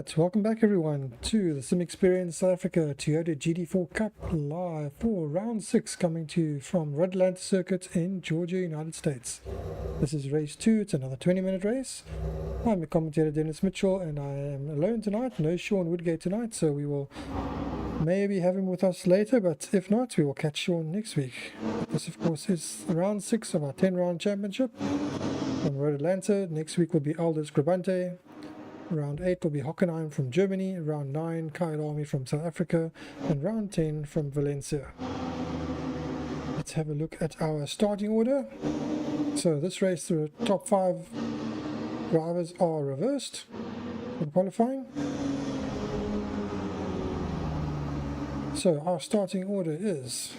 Right, welcome back everyone to the Sim Experience South Africa Toyota GT4 Cup live for round 6, coming to you from Red Atlanta Circuit in Georgia, United States. This is race 2, it's another 20-minute race. I'm your commentator Dennis Mitchell and I am alone tonight, no Sean Woodgate tonight, so we will maybe have him with us later, but if not, we will catch Sean next week. This of course is round 6 of our 10-round championship from Red Atlanta. Next week will be Aldous Grabante. Round 8 will be Hockenheim from Germany, round 9 Kyalami from South Africa, and round 10 from Valencia. Let's have a look at our starting order. So this race, the top 5 drivers are reversed in qualifying. So our starting order is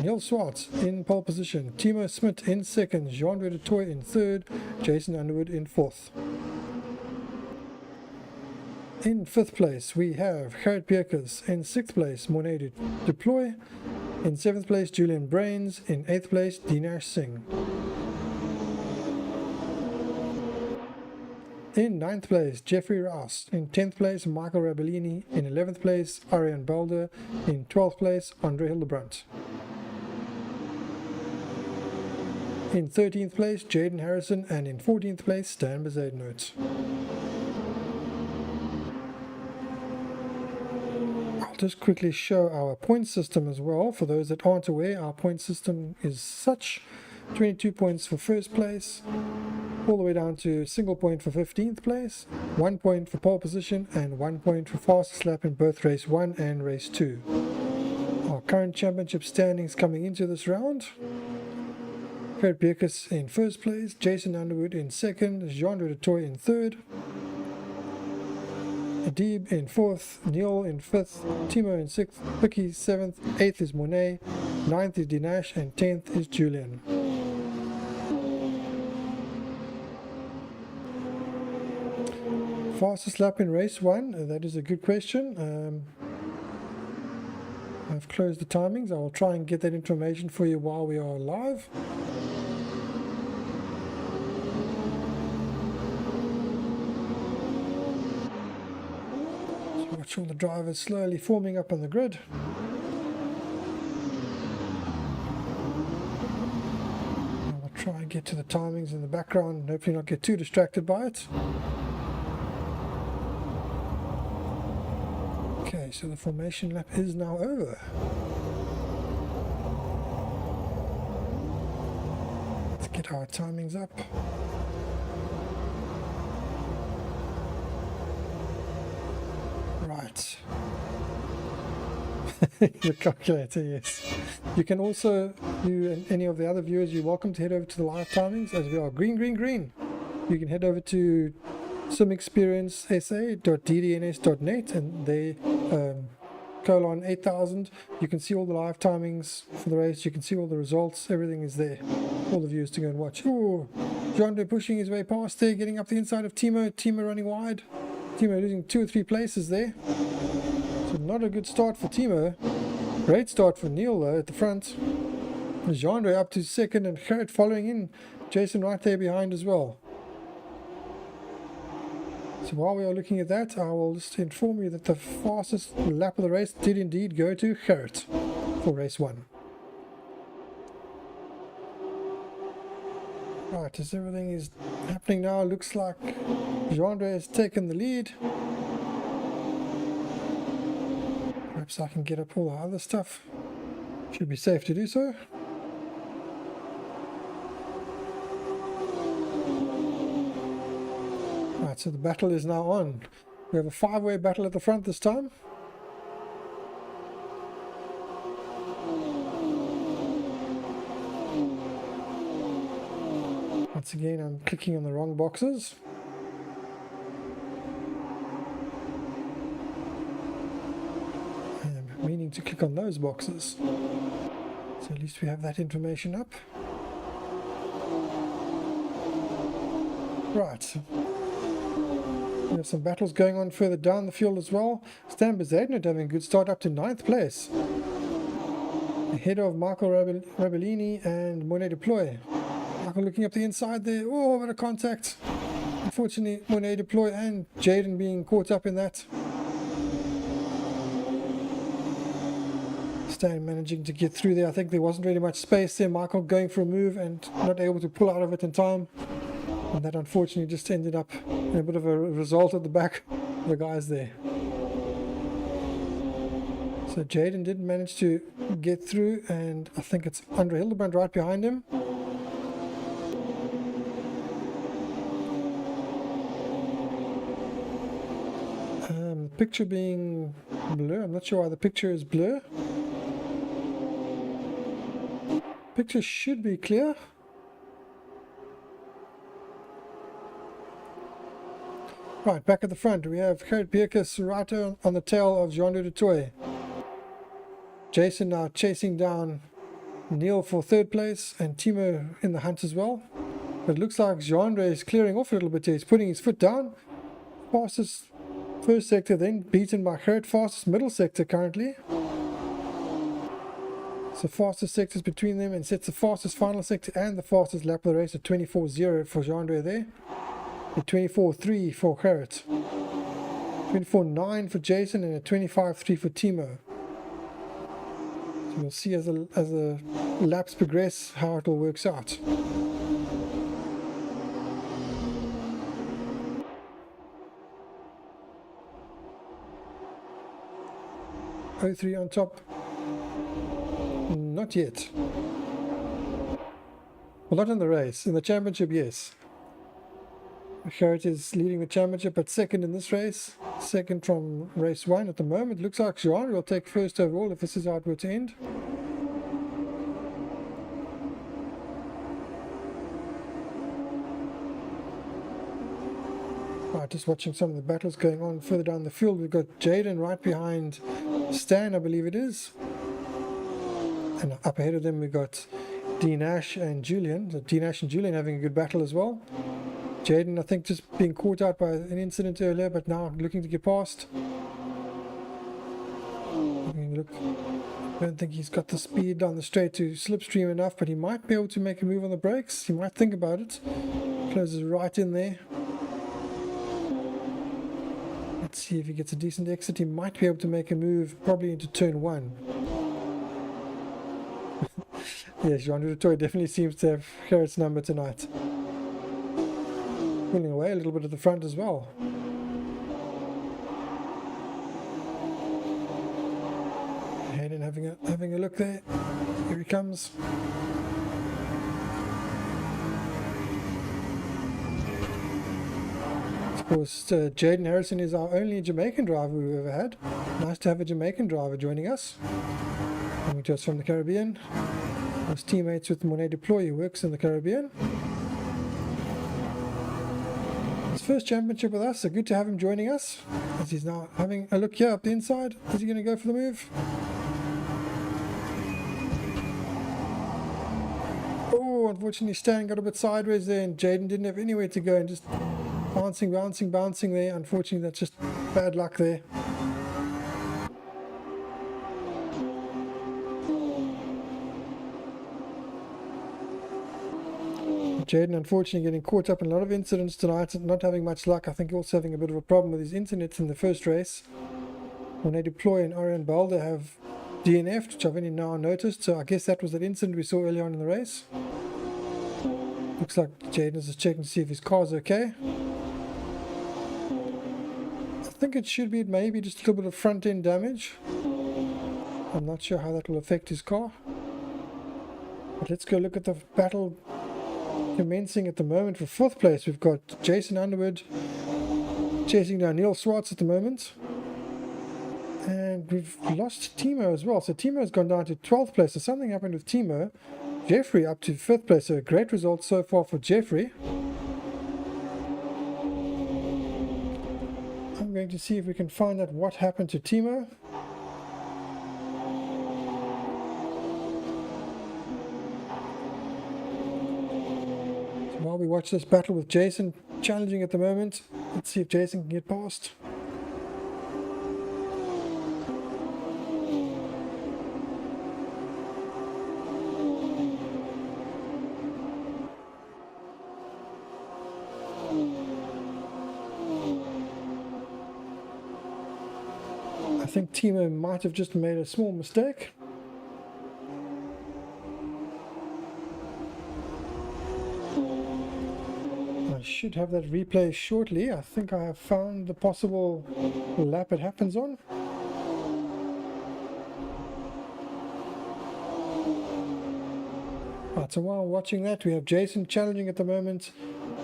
Neil Swartz in pole position, Timo Smit in second, Jean-Louis du Toit in third, Jason Underwood in fourth. In 5th place, we have Gerrit Bierkes. In 6th place, Monet Deploy. In 7th place, Julian Brains. In 8th place, Dinesh Singh. In 9th place, Jeffrey Rouse. In 10th place, Michael Rabellini. In 11th place, Arjan Belder. In 12th place, Andre Hildebrandt. In 13th place, Jaden Harrison. And in 14th place, Stan Bezuidenhout. Just quickly show our point system as well. For those that aren't aware, our point system is such: 22 points for first place, all the way down to single point for 15th place, 1 point for pole position, and 1 point for fastest lap in both race 1 and race 2. Our current championship standings coming into this round: Gerrit Bierkes in first place, Jason Underwood in second, Jean-Louis du Toit in third, Adib in 4th, Neil in 5th, Timo in 6th, Vicky 7th, 8th is Monet, 9th is Dinesh, and 10th is Julian. Fastest lap in race 1, that is a good question. I've closed the timings. I will try and get that information for you while we are live. Watch all the drivers slowly forming up on the grid. I'll try and get to the timings in the background and hopefully not get too distracted by it. Okay, so the formation lap is now over. Let's get our timings up. Right. The calculator, yes. You can also, you and any of the other viewers, you're welcome to head over to the live timings as we are green. You can head over to simexperiencesa.ddns.net and they colon 8000. You can see all the live timings for the race. You can see all the results. Everything is there. All the viewers to go and watch. Oh, Jean-Louis pushing his way past there, getting up the inside of Timo. Timo running wide. Timo losing 2 or 3 places there. So not a good start for Timo. Great start for Neil though at the front. Jean-Louis up to second and Gerrit following in. Jason right there behind as well. So while we are looking at that, I will just inform you that the fastest lap of the race did indeed go to Gerrit for race 1. Right, as everything is happening now, looks like Jean-Louis has taken the lead. Perhaps I can get up all the other stuff. Should be safe to do so. Right, so the battle is now on. We have a 5-way battle at the front this time. Once again, I'm clicking on the wrong boxes. I'm meaning to click on those boxes. So at least we have that information up. Right. We have some battles going on further down the field as well. Stan Bezuidenhout having a good start up to 9th place. Ahead of Michael Rabellini and Monet Deploy. Michael looking up the inside there. Oh, what a contact. unfortunately, Monet deploy and Jaden being caught up in that. Stan managing to get through there. I think there wasn't really much space there. Michael going for a move and not able to pull out of it in time. And that unfortunately just ended up in a bit of a result at the back of the guys there. So Jaden did manage to get through, and I think it's Andre Hildebrand right behind him. Picture being blur. I'm not sure why the picture is blur. Picture should be clear. Right, back at the front, we have Gerrit Bierkes right on the tail of Jean du Toit. Jason now chasing down Neil for third place, and Timo in the hunt as well. But it looks like Jean is clearing off a little bit here. He's putting his foot down. Fastest first sector, then beaten by Gerrit. Fastest middle sector currently. So fastest sectors between them, and sets the fastest final sector and the fastest lap of the race at 24.0 for Jean there. At 24.3 for Gerrit. 24.9 for Jason, and at 25.3 for Timo. So we'll see as the laps progress how it all works out. O3 on top. Not yet. Well, not in the race. In the championship, yes. Gerrit is leading the championship, but second in this race. Second from race 1 at the moment. Looks like Jean will take first overall if this is how it were to end. Right, just watching some of the battles going on further down the field. We've got Jaden right behind Stan, I believe it is. And up ahead of them we've got Dean Ash and Julian. So Dean Ash and Julian having a good battle as well. Jaden, I think, just being caught out by an incident earlier, but now looking to get past. Look, I don't think he's got the speed down the straight to slipstream enough, but he might be able to make a move on the brakes. He might think about it. Closes right in there. Let's see if he gets a decent exit. He might be able to make a move, probably into turn 1. Yes, Jean du Toit definitely seems to have Gerrit's number tonight. Pulling away a little bit at the front as well. Hayden having a look there. Here he comes. Of course, Jaden Harrison is our only Jamaican driver we've ever had. Nice to have a Jamaican driver joining us. Coming to us from the Caribbean. His teammates with Monet Deploy, who works in the Caribbean. His first championship with us, so good to have him joining us. As he's now having a look here up the inside. Is he going to go for the move? Oh, unfortunately Stan got a bit sideways there, and Jaden didn't have anywhere to go, and just bouncing there. Unfortunately, that's just bad luck there. Jaden unfortunately getting caught up in a lot of incidents tonight and not having much luck. I think also having a bit of a problem with his internet in the first race. When they deploy in Orion Bell, they have DNF'd, which I've only now noticed, so I guess that was that incident we saw earlier on in the race. Looks like Jaden is just checking to see if his car's okay. I think it should be maybe just a little bit of front end damage. I'm not sure how that will affect his car. But let's go look at the battle commencing at the moment for fourth place. We've got Jason Underwood chasing down Neil Swartz at the moment. And we've lost Timo as well. So Timo has gone down to 12th place. So something happened with Timo. Jeffrey up to 5th place. So a great result so far for Jeffrey. I'm going to see if we can find out what happened to Timo. So while we watch this battle with Jason challenging at the moment, let's see if Jason can get past. think Timo might have just made a small mistake. I should have that replay shortly. I think I have found the possible lap it happens on. Right, so while watching that, we have Jason challenging at the moment.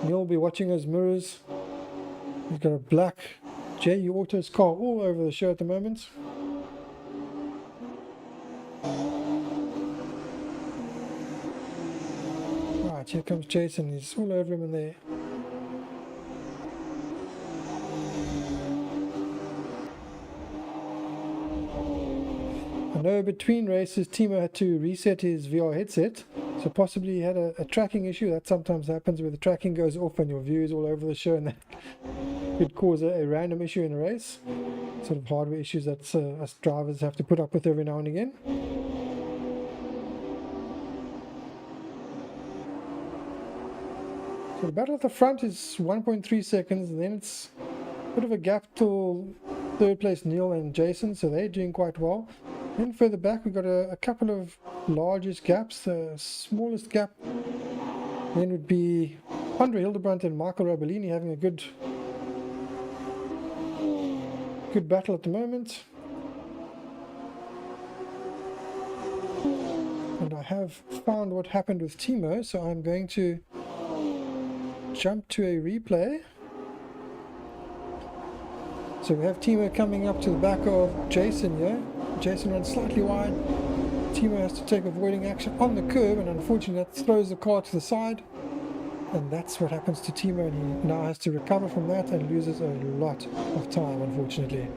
Neil will be watching those mirrors. He's got a black JU Autos car all over the show at the moment. Right, here comes Jason. He's all over him in there. I know between races Timo had to reset his VR headset, so possibly he had a tracking issue. That sometimes happens where the tracking goes off and your view is all over the show, and that could cause a random issue in a race. Sort of hardware issues that us drivers have to put up with every now and again. So the battle at the front is 1.3 seconds, and then it's a bit of a gap till third place Neil and Jason, so they're doing quite well. Then further back we've got a couple of largest gaps. The smallest gap then would be Andre Hildebrandt and Michael Rabellini having a good battle at the moment. And I have found what happened with Timo, so I'm going to jump to a replay. So we have Timo coming up to the back of Jason here. Jason runs slightly wide. Timo has to take avoiding action on the curb, and unfortunately that throws the car to the side. And that's what happens to Timo, and he now has to recover from that and loses a lot of time, unfortunately.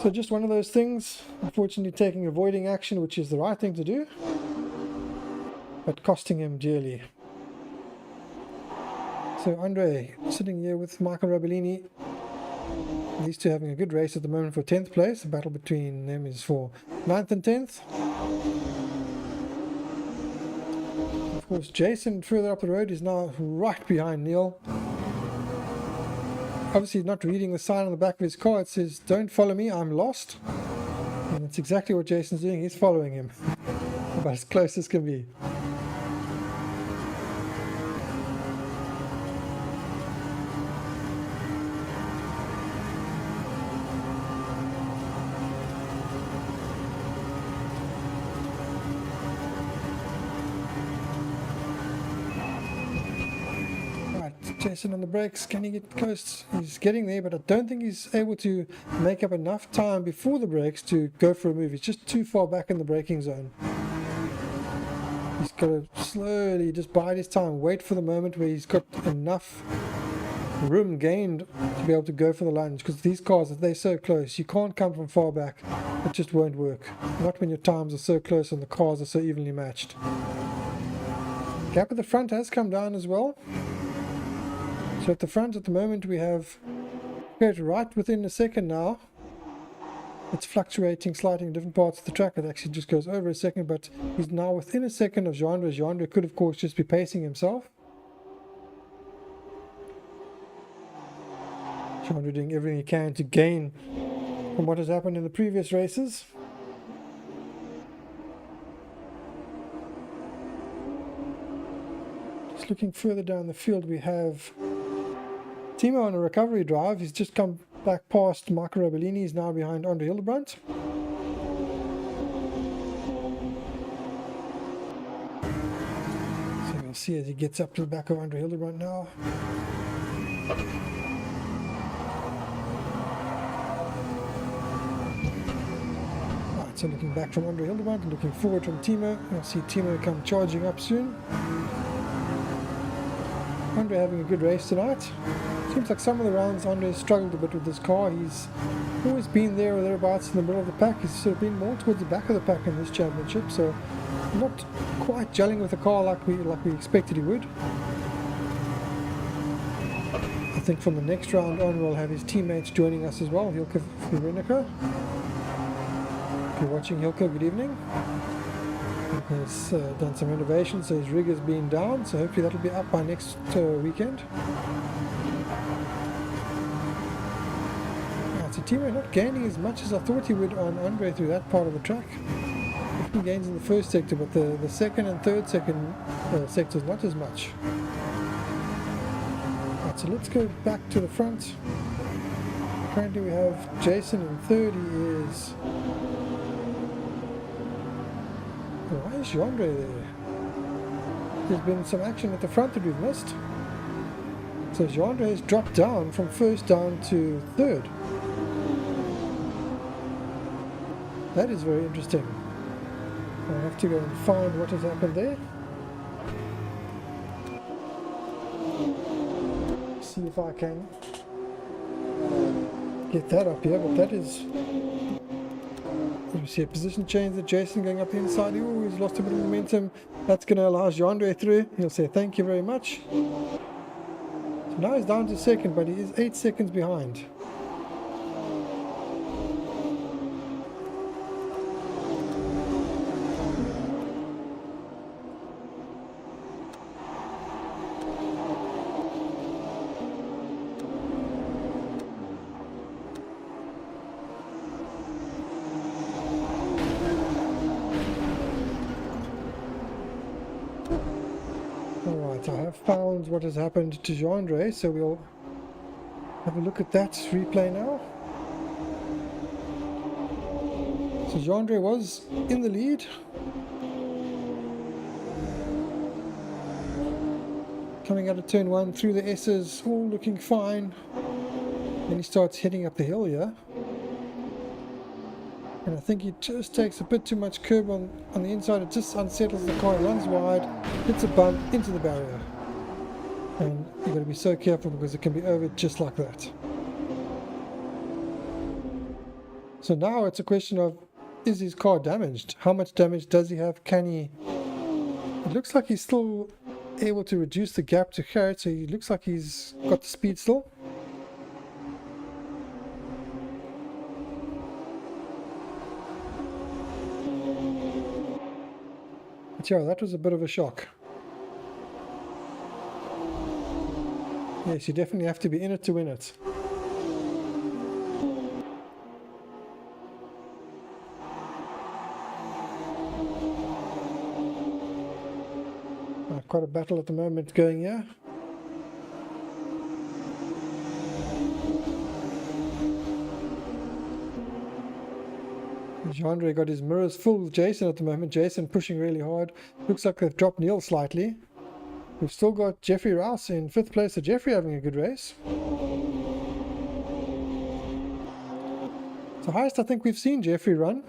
So just one of those things, unfortunately taking avoiding action, which is the right thing to do, but costing him dearly. So Andre sitting here with Michael Rabellini. These two having a good race at the moment for 10th place. The battle between them is for 9th and 10th. Of course, Jason further up the road is now right behind Neil. Obviously not reading the sign on the back of his car. It says, "Don't follow me, I'm lost." And that's exactly what Jason's doing. He's following him. About as close as can be. Jason on the brakes. Can he get close? He's getting there, but I don't think he's able to make up enough time before the brakes to go for a move. He's just too far back in the braking zone. He's got to slowly just bide his time, wait for the moment where he's got enough room gained to be able to go for the lunge, because these cars, if they're so close, you can't come from far back. It just won't work. Not when your times are so close and the cars are so evenly matched. Gap at the front has come down as well. So at the front at the moment we have right within a second now. It's fluctuating slightly in different parts of the track. It actually just goes over a second, but he's now within a second of Jeandre. Jeandre could of course just be pacing himself. Jeandre doing everything he can to gain from what has happened in the previous races. Just looking further down the field, we have Timo on a recovery drive. He's just come back past Michael Rabellini. He's now behind Andre Hildebrandt. So we'll see as he gets up to the back of Andre Hildebrandt now. Right, so looking back from Andre Hildebrandt and looking forward from Timo. I'll see Timo come charging up soon. Andre having a good race tonight. Seems like some of the rounds Andre struggled a bit with this car. He's always been there or thereabouts in the middle of the pack. He's sort of been more towards the back of the pack in this championship, so not quite gelling with the car like we expected he would. I think from the next round on we'll have his teammates joining us as well. Hilke Veronica. If you're watching, Hilke, good evening. He's done some renovations, so his rig has been down, so hopefully that'll be up by next weekend. Timo not gaining as much as I thought he would on Andre through that part of the track. 15 gains in the first sector, but the second and third sectors not as much. Right, so let's go back to the front. Currently we have Jason in third. He is... Why is Andre there? There's been some action at the front that we've missed. So Andre has dropped down from first down to third. That is very interesting. I have to go and find what has happened there. See if I can get that up here, but that is... You see a position change that Jason going up the inside. Oh, he's lost a bit of momentum. That's going to allow Andre through. He'll say thank you very much. So now he's down to second, but he is 8 seconds behind. Alright, I have found what has happened to Andre, so we'll have a look at that replay now. So Andre was in the lead. Coming out of turn 1 through the S's, all looking fine. Then he starts heading up the hill here. And I think he just takes a bit too much curb on the inside. It just unsettles the car, runs wide, hits a bump into the barrier. And you've got to be so careful because it can be over just like that. So now it's a question of, is his car damaged? How much damage does he have? Can he... It looks like he's still able to reduce the gap to Garrett, so he looks like he's got the speed still. But yeah, that was a bit of a shock. Yes, you definitely have to be in it to win it. Quite a battle at the moment going here. Andre got his mirrors full with Jason at the moment. Jason pushing really hard. Looks like they've dropped Neil slightly. We've still got Jeffrey Rouse in 5th place, so Jeffrey having a good race. It's the highest I think we've seen Jeffrey run.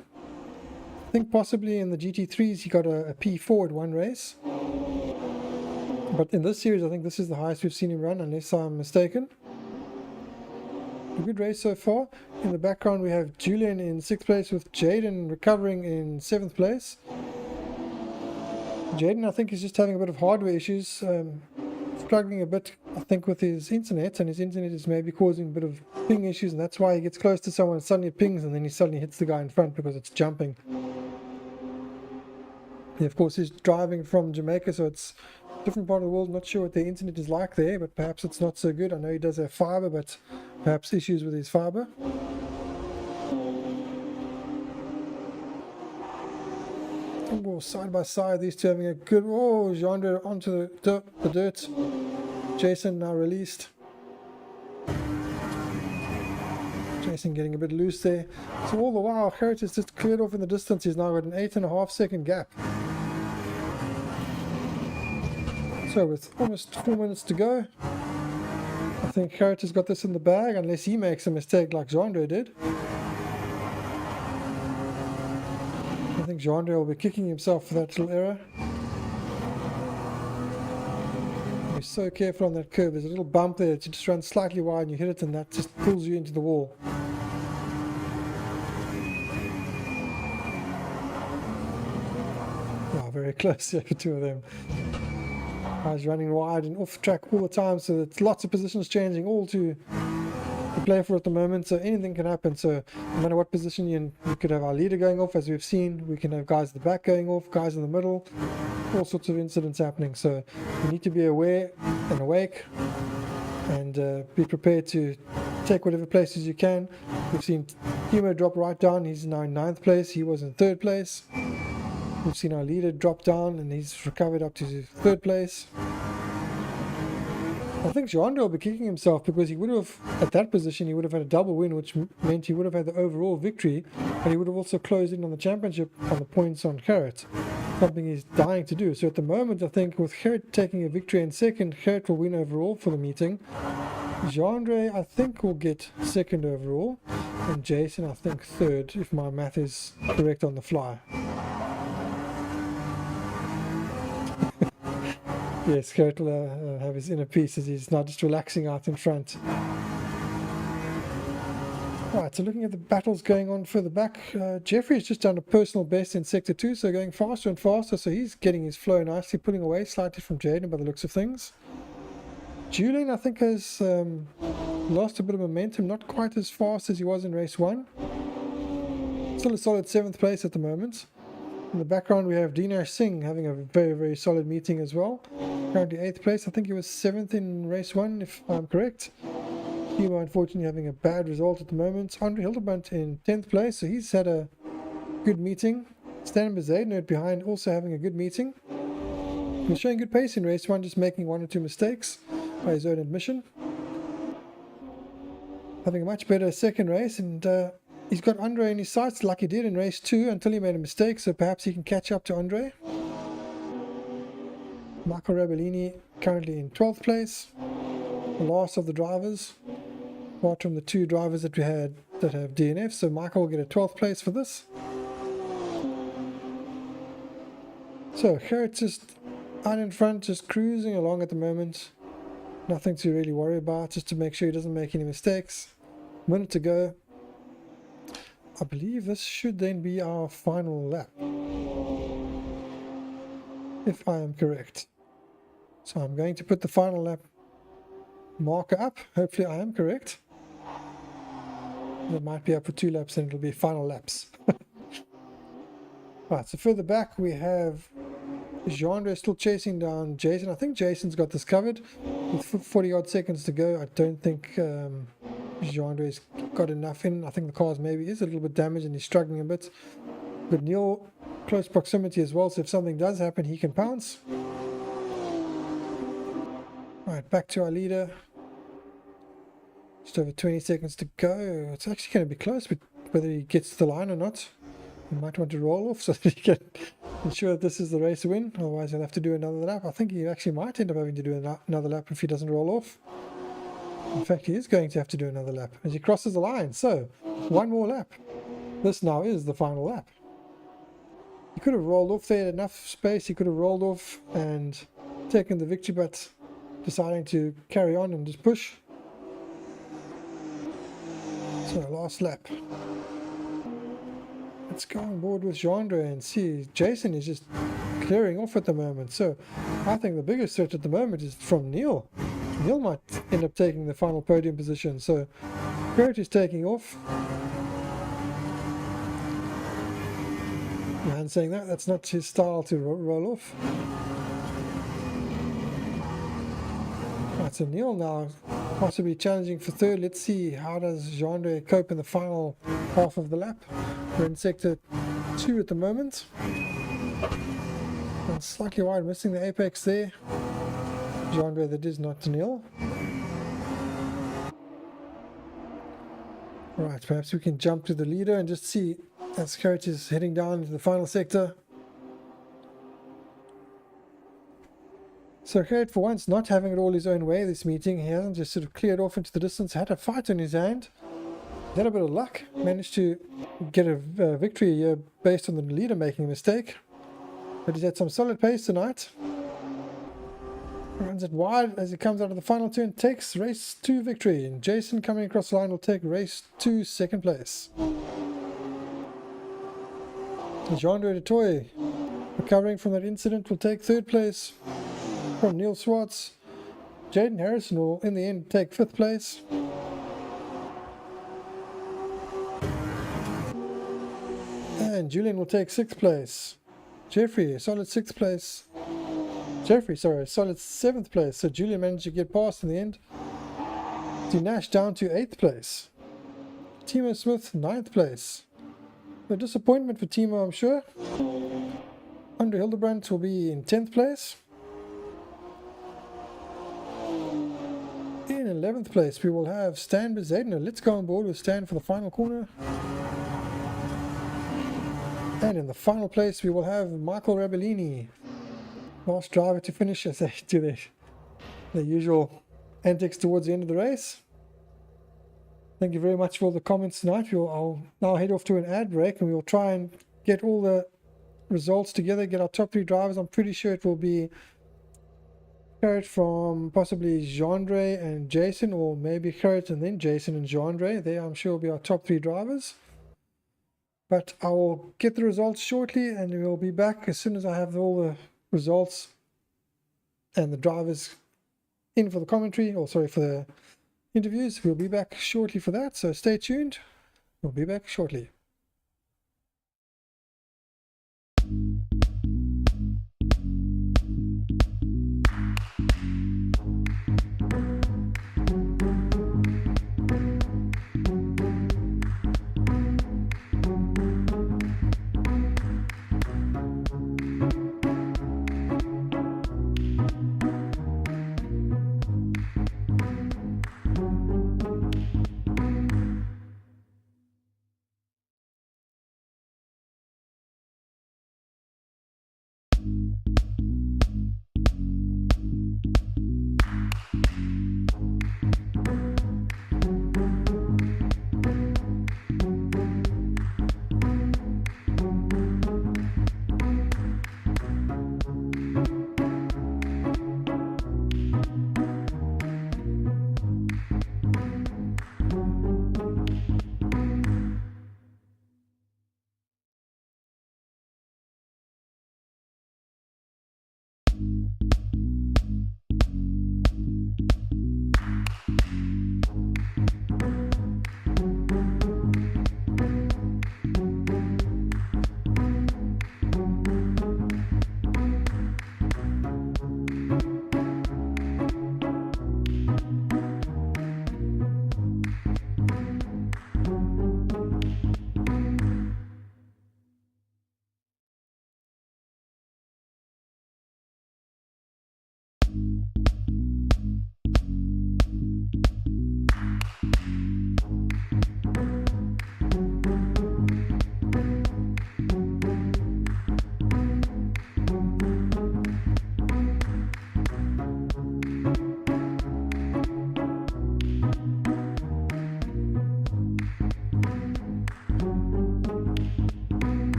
I think possibly in the GT3s he got a P4 at one race. But in this series I think this is the highest we've seen him run, unless I'm mistaken. A good race so far. In the background we have Julian in 6th place with Jaden recovering in 7th place. Jaden I think is just having a bit of hardware issues, struggling a bit I think with his internet, and his internet is maybe causing a bit of ping issues, and that's why he gets close to someone and suddenly it pings and then he suddenly hits the guy in front because it's jumping. He of course is driving from Jamaica, so it's a different part of the world. Not sure what the internet is like there, but perhaps it's not so good. I know he does have fiber, but perhaps issues with his fiber. Oh, side by side, these two having a good... Oh, Andre onto the dirt. Jason now released. Jason getting a bit loose there. So all the while, Garrett is just cleared off in the distance. He's now got an 8.5 second gap. So with almost 4 minutes to go, I think Garrett has got this in the bag, unless he makes a mistake like Andre did. I think Andre will be kicking himself for that little error. Be so careful on that curve. There's a little bump there that you just run slightly wide and you hit it, and that just pulls you into the wall. Oh, very close here for two of them. Guys running wide and off track all the time, so it's lots of positions changing, all to play for at the moment, so anything can happen. So no matter what position you're in, we could have our leader going off, as we've seen. We can have guys at the back going off, guys in the middle, all sorts of incidents happening. So you need to be aware and awake and be prepared to take whatever places you can. We've seen Timo drop right down. He's now in 9th place. He was in 3rd place. We've seen our leader drop down and he's recovered up to 3rd place. I think Jean will be kicking himself because he would have, at that position, he would have had a double win, which meant he would have had the overall victory, but he would have also closed in on the championship on the points on Gerrit, something he's dying to do. So at the moment, I think with Gerrit taking a victory in 2nd, Gerrit will win overall for the meeting. Jean, I think, will get 2nd overall, and Jason, I think, 3rd, if my math is correct on the fly. Yes, Gerrit will have his inner peace as he's now just relaxing out in front. Right, so looking at the battles going on further back, Jeffrey's just done a personal best in Sector 2, so going faster and faster, so he's getting his flow nicely, pulling away slightly from Jaden by the looks of things. Julian, I think, has lost a bit of momentum, not quite as fast as he was in race 1. Still a solid 7th place at the moment. In the background, we have Dinesh Singh having a very, very solid meeting as well. Currently 8th place. I think he was 7th in race 1, if I'm correct. Timo, unfortunately, having a bad result at the moment. Andre Hildebrand in 10th place, so he's had a good meeting. Stan Bezuidenhout behind, also having a good meeting. He was showing good pace in race 1, just making 1 or 2 mistakes by his own admission. Having a much better second race, and he's got Andre in his sights like he did in race 2 until he made a mistake, so perhaps he can catch up to Andre. Marco Rabellini currently in 12th place, the last of the drivers, apart from the 2 drivers that we had that have DNF, so Michael will get a 12th place for this. So Gerrit's just out in front, just cruising along at the moment. Nothing to really worry about, just to make sure he doesn't make any mistakes. Minute to go. I believe this should then be our final lap, if I am correct. So I'm going to put the final lap marker up. Hopefully I am correct. It might be up for 2 laps and it'll be final laps. Right, so further back we have Jean still chasing down Jason. I think Jason's got this covered. With 40 odd seconds to go, I don't think Jean-Andre's got enough in. I think the car's maybe is a little bit damaged and he's struggling a bit. But Neil, close proximity as well, so if something does happen, he can pounce. Right, back to our leader. Just over 20 seconds to go. It's actually going to be close, but whether he gets to the line or not, he might want to roll off so that he can ensure that this is the race win. Otherwise, he'll have to do another lap. I think he actually might end up having to do another lap if he doesn't roll off. In fact, he is going to have to do another lap as he crosses the line. So, 1 more lap. This now is the final lap. He could have rolled off there, enough space. He could have rolled off and taken the victory, but deciding to carry on and just push. So, last lap. Let's go on board with Jean-Andre and see. Jason is just clearing off at the moment. So, I think the biggest threat at the moment is from Neil. Neil might end up taking the final podium position. So, Gerrit is taking off. Man saying that's not his style to roll off. Right, so Neil now possibly challenging for 3rd. Let's see how does Jean-Andre cope in the final half of the lap. We're in sector 2 at the moment. And slightly wide, missing the apex there. Jean-Andre, that is not Neil. Right, perhaps we can jump to the leader and just see as Gerrit is heading down into the final sector. So Gerrit, for once, not having it all his own way this meeting. He hasn't just sort of cleared off into the distance, had a fight on his hand. He had a bit of luck, managed to get a victory here based on the leader making a mistake. But he's had some solid pace tonight. Runs it wide as he comes out of the final turn, takes race 2 victory. And Jason coming across the line will take race 2 second place. Jean-Andre de Toy, recovering from that incident, will take 3rd place from Neil Swartz. Jaden Harrison will in the end take 5th place. And Julian will take 6th place. Jeffrey, a solid 6th place. Jeffrey, sorry, a solid 7th place. So Julian managed to get past in the end. Nash down to 8th place. Timo Smith 9th place. A disappointment for Timo, I'm sure. Andre Hildebrandt will be in 10th place. In 11th place, we will have Stan Bezedner. Let's go on board with Stan for the final corner. And in the final place, we will have Michael Rabellini. Last driver to finish as they do their usual antics towards the end of the race. Thank you very much for all the comments tonight. I'll now head off to an ad break and we will try and get all the results together, get our top 3 drivers. I'm pretty sure it will be Gerrit from possibly Jeandre and Jason, or maybe Gerrit and then Jason and Jeandre. There I'm sure will be our top 3 drivers. But I will get the results shortly and we'll be back as soon as I have all the results and the drivers in for the commentary, or sorry, for the interviews. We'll be back shortly for that, so stay tuned. We'll be back shortly.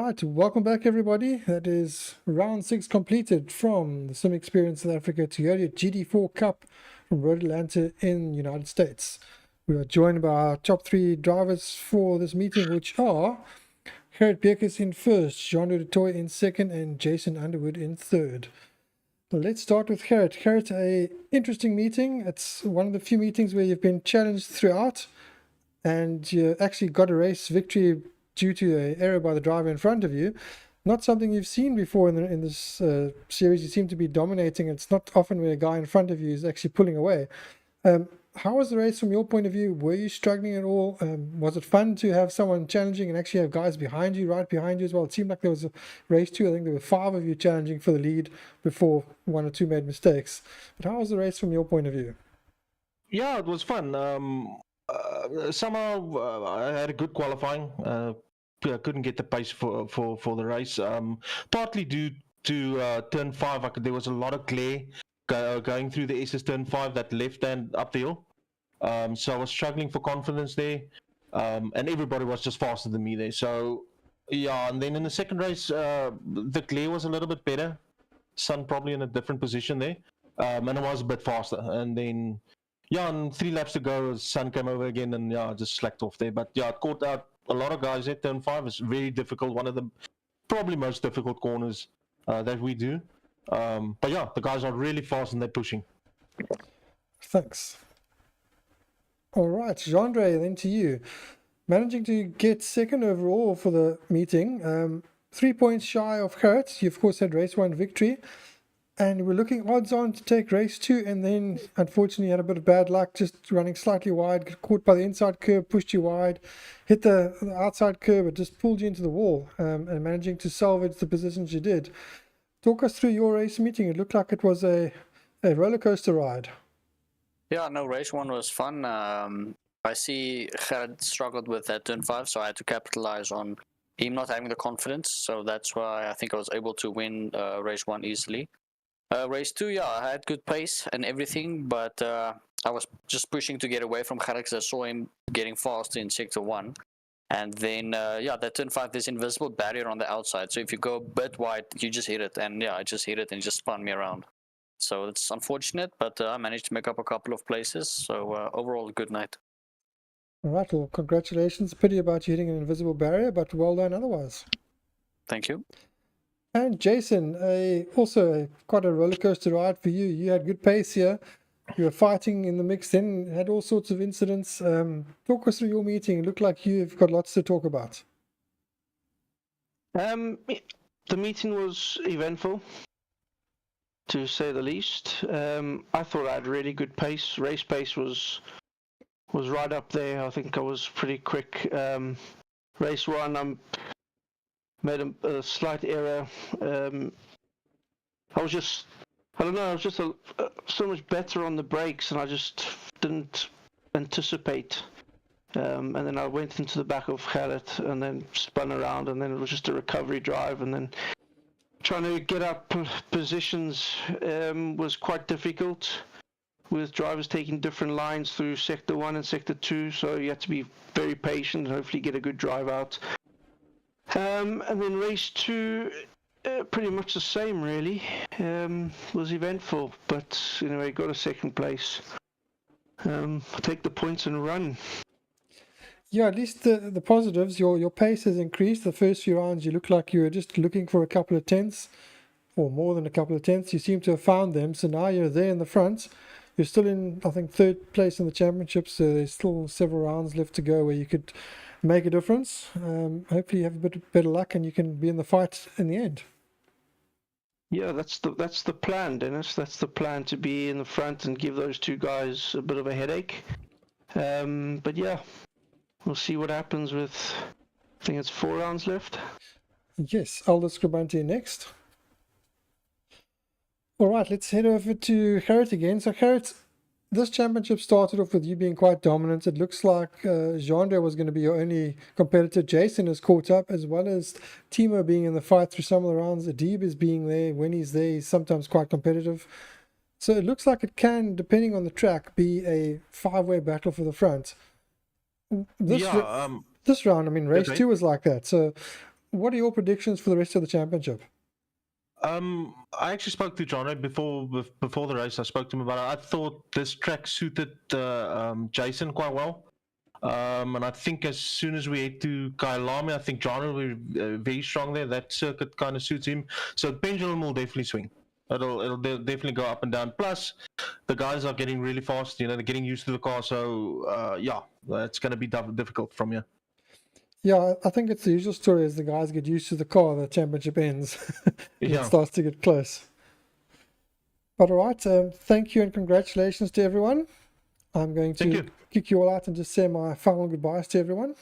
right, welcome back everybody. That is round 6 completed from the Sim Experience South Africa Toyota GT4 Cup from Road Atlanta in the United States. We are joined by our top 3 drivers for this meeting, which are Gerrit Beekers in first, Jean-Louis du Toit in second, and Jason Underwood in third. Let's start with Gerrit. Gerrit, a interesting meeting. It's one of the few meetings where you've been challenged throughout, and you actually got a race victory due to an error by the driver in front of you. Not something you've seen before in this series. You seem to be dominating. It's not often where a guy in front of you is actually pulling away. How was the race from your point of view? Were you struggling at all? Was it fun to have someone challenging and actually have guys behind you, right behind you as well? It seemed like there was a race 2. I think there were 5 of you challenging for the lead before 1 or 2 made mistakes. But how was the race from your point of view? Yeah, it was fun. Somehow I had a good qualifying. I couldn't get the pace for the race. Partly due to turn 5, there was a lot of glare going through the SS turn 5, that left hand up the hill. So I was struggling for confidence there, and everybody was just faster than me there. So yeah, and then in the second race, the glare was a little bit better. Sun probably in a different position there, and it was a bit faster. And then yeah, and 3 laps to go, Sun came over again, and yeah, I just slacked off there. But yeah, it caught out a lot of guys there. Turn 5 is very difficult, one of the probably most difficult corners that we do. But yeah, the guys are really fast and they're pushing. Thanks. All right, Jean-Louis, then to you. Managing to get second overall for the meeting, 3 points shy of Gerrit. You, of course, had race 1 victory. And we're looking odds on to take race 2, and then unfortunately had a bit of bad luck, just running slightly wide, got caught by the inside curve, pushed you wide, hit the outside curve, it just pulled you into the wall, and managing to salvage the positions you did. Talk us through your race meeting. It looked like it was a roller coaster ride. Yeah, no, race 1 was fun. I see Gerrit struggled with that turn 5, so I had to capitalize on him not having the confidence. So that's why I think I was able to win race 1 easily. Race 2, yeah, I had good pace and everything, but I was just pushing to get away from Gerrit because I saw him getting faster in sector 1. And then, yeah, that turn 5, there's invisible barrier on the outside. So if you go a bit wide, you just hit it. And yeah, I just hit it and it just spun me around. So it's unfortunate, but I managed to make up a couple of places. So overall, good night. All right, well, congratulations. Pity about you hitting an invisible barrier, but well done otherwise. Thank you. And Jason, also quite a roller coaster ride for you. You had good pace here. You were fighting in the mix, then had all sorts of incidents. Talk us through your meeting. It looked like you've got lots to talk about. The meeting was eventful, to say the least. I thought I had really good pace. Race pace was right up there. I think I was pretty quick. Race 1, I made a slight error. I don't know, I was just so much better on the brakes, and I just didn't anticipate. And then I went into the back of Gerrit and then spun around, and then it was just a recovery drive, and then trying to get up positions was quite difficult, with drivers taking different lines through sector 1 and sector 2, so you had to be very patient and hopefully get a good drive out. And then race 2, pretty much the same really. Was eventful, but anyway, got a second place. Take the points and run. Yeah, at least the positives, your pace has increased. The first few rounds you look like you were just looking for a couple of tenths, or more than a couple of tenths. You seem to have found them, so now you're there in the front. You're still in, I think, 3rd place in the championship, so there's still several rounds left to go where you could make a difference. Hopefully you have a bit better luck and you can be in the fight in the end. Yeah, that's the plan, Dennis. That's the plan, to be in the front and give those 2 guys a bit of a headache. But yeah, we'll see what happens with, I think it's 4 rounds left. Yes, Aldo Scribante next. All right, let's head over to Gerrit again. So Gerrit, this championship started off with you being quite dominant. It looks like Jean-Louis was going to be your only competitor. Jason has caught up, as well as Timo being in the fight through some of the rounds. Adib is being there. When he's there, he's sometimes quite competitive. So it looks like it can, depending on the track, be a 5-way battle for the front. This round, I mean, race 2 was like that. So what are your predictions for the rest of the championship? I actually spoke to John before the race. I spoke to him about it. I thought this track suited Jason quite well. And I think as soon as we head to Kailami, I think John will be very strong there. That circuit kind of suits him. So the pendulum will definitely swing. It'll definitely go up and down. Plus, the guys are getting really fast. You know, they're getting used to the car. So yeah, it's going to be difficult from here. Yeah, I think it's the usual story. As the guys get used to the car, the championship ends. It Yeah. starts to get close. But all right, thank you and congratulations to everyone. I'm going Thank to you. kick you all out and just say my final goodbyes to everyone.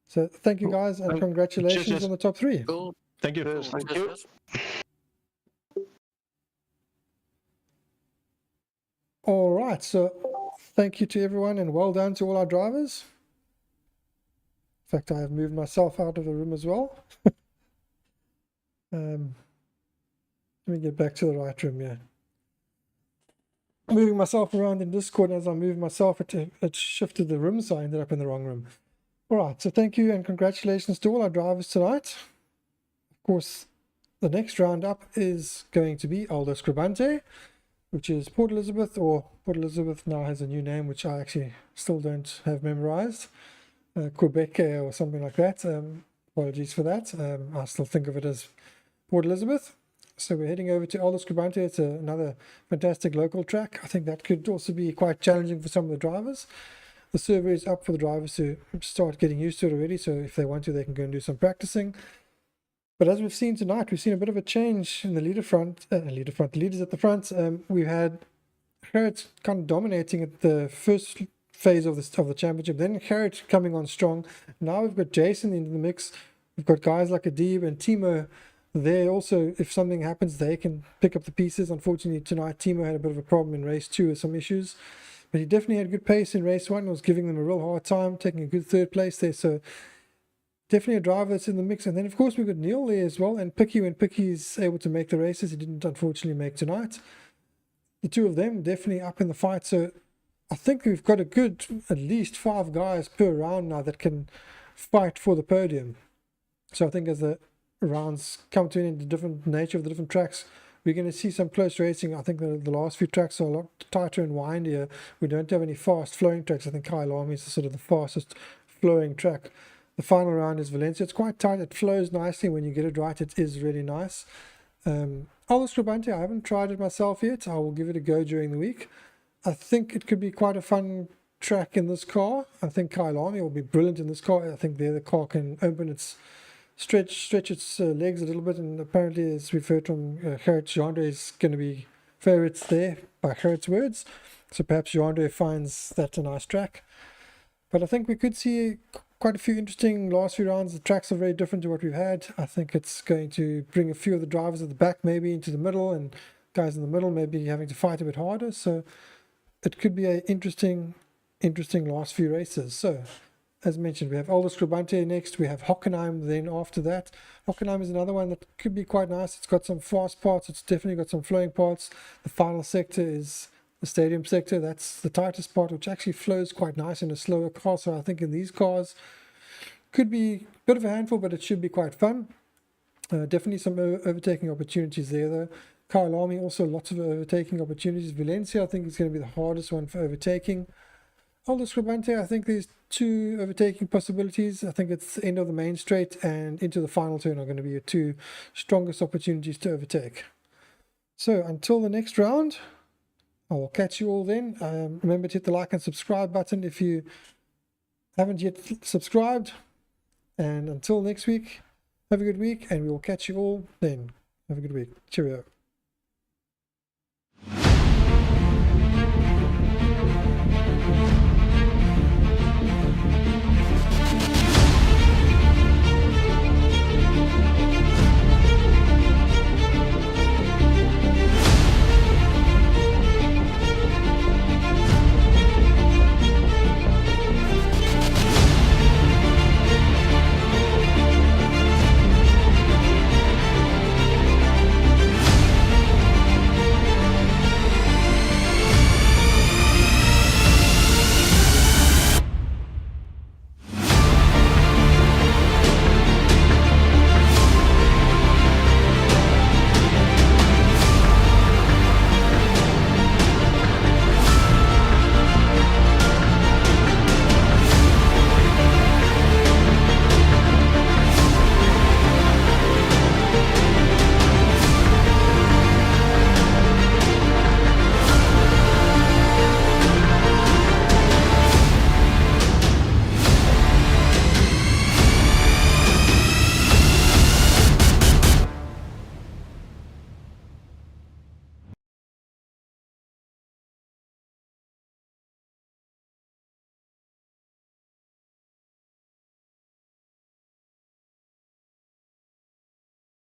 So thank you guys and congratulations cheers. on the top 3. Cool. Thank you. Cheers, thank you. Cheers. All right, so thank you to everyone and well done to all our drivers. In fact, I have moved myself out of the room as well. Let me get back to the right room here. Moving myself around in Discord, as I moved myself, it shifted the room, so I ended up in the wrong room. All right, so thank you and congratulations to all our drivers tonight. Of course, the next round up is going to be Aldo Scribante, which is Port Elizabeth, or Port Elizabeth now has a new name, which I actually still don't have memorized. Quebec or something like that. Apologies for that. I still think of it as Port Elizabeth. So we're heading over to Aldo Scribante. It's another fantastic local track. I think that could also be quite challenging for some of the drivers. The server is up for the drivers to start getting used to it already, so if they want to, they can go and do some practicing. But as we've seen tonight, we've seen a bit of a change in the leaders at the front. We've had Gerrit kind of dominating at the first phase of the championship, then Gerrit coming on strong. Now we've got Jason in the mix. We've got guys like Adib and Timo there also. If something happens, they can pick up the pieces. Unfortunately tonight Timo had a bit of a problem in race 2 with some issues, but he definitely had good pace in race 1, was giving them a real hard time, taking a good 3rd place there. So definitely a driver that's in the mix. And then of course we've got Neil there as well, and Picky, when Picky's able to make the races. He didn't unfortunately make tonight. The two of them definitely up in the fight. So I think we've got a good at least 5 guys per round now that can fight for the podium. So I think as the rounds come to an end, the different nature of the different tracks, we're going to see some close racing. I think the last few tracks are a lot tighter and windier. We don't have any fast flowing tracks. I think Kailami is sort of the fastest flowing track. The final round is Valencia. It's quite tight. It flows nicely when you get it right. It is really nice. Aldo Scribante, I haven't tried it myself yet. I will give it a go during the week. I think it could be quite a fun track in this car. I think Kailami will be brilliant in this car. I think the car can open its stretch its legs a little bit, and apparently, as we've heard from Gerrit, Jandre is going to be favourites there by Gerrit's words. So perhaps Jandre finds that a nice track. But I think we could see quite a few interesting last few rounds. The tracks are very different to what we've had. I think it's going to bring a few of the drivers at the back maybe into the middle, and guys in the middle maybe having to fight a bit harder. So it could be an interesting last few races. So as mentioned, we have Aldo Scribante next. We have Hockenheim then after that. Hockenheim is another one that could be quite nice. It's got some fast parts. It's definitely got some flowing parts. The final sector is the stadium sector. That's the tightest part, which actually flows quite nice in a slower car. So I think in these cars could be a bit of a handful, but it should be quite fun. Definitely some overtaking opportunities there though. Kailami also lots of overtaking opportunities. Valencia I think is going to be the hardest one for overtaking. Aldo Scribante, I think there's 2 overtaking possibilities. I think it's the end of the main straight and into the final turn are going to be your 2 strongest opportunities to overtake. So until the next round, I will catch you all then. Remember to hit the like and subscribe button if you haven't yet subscribed. And until next week, have a good week, and we will catch you all then. Have a good week. Cheerio.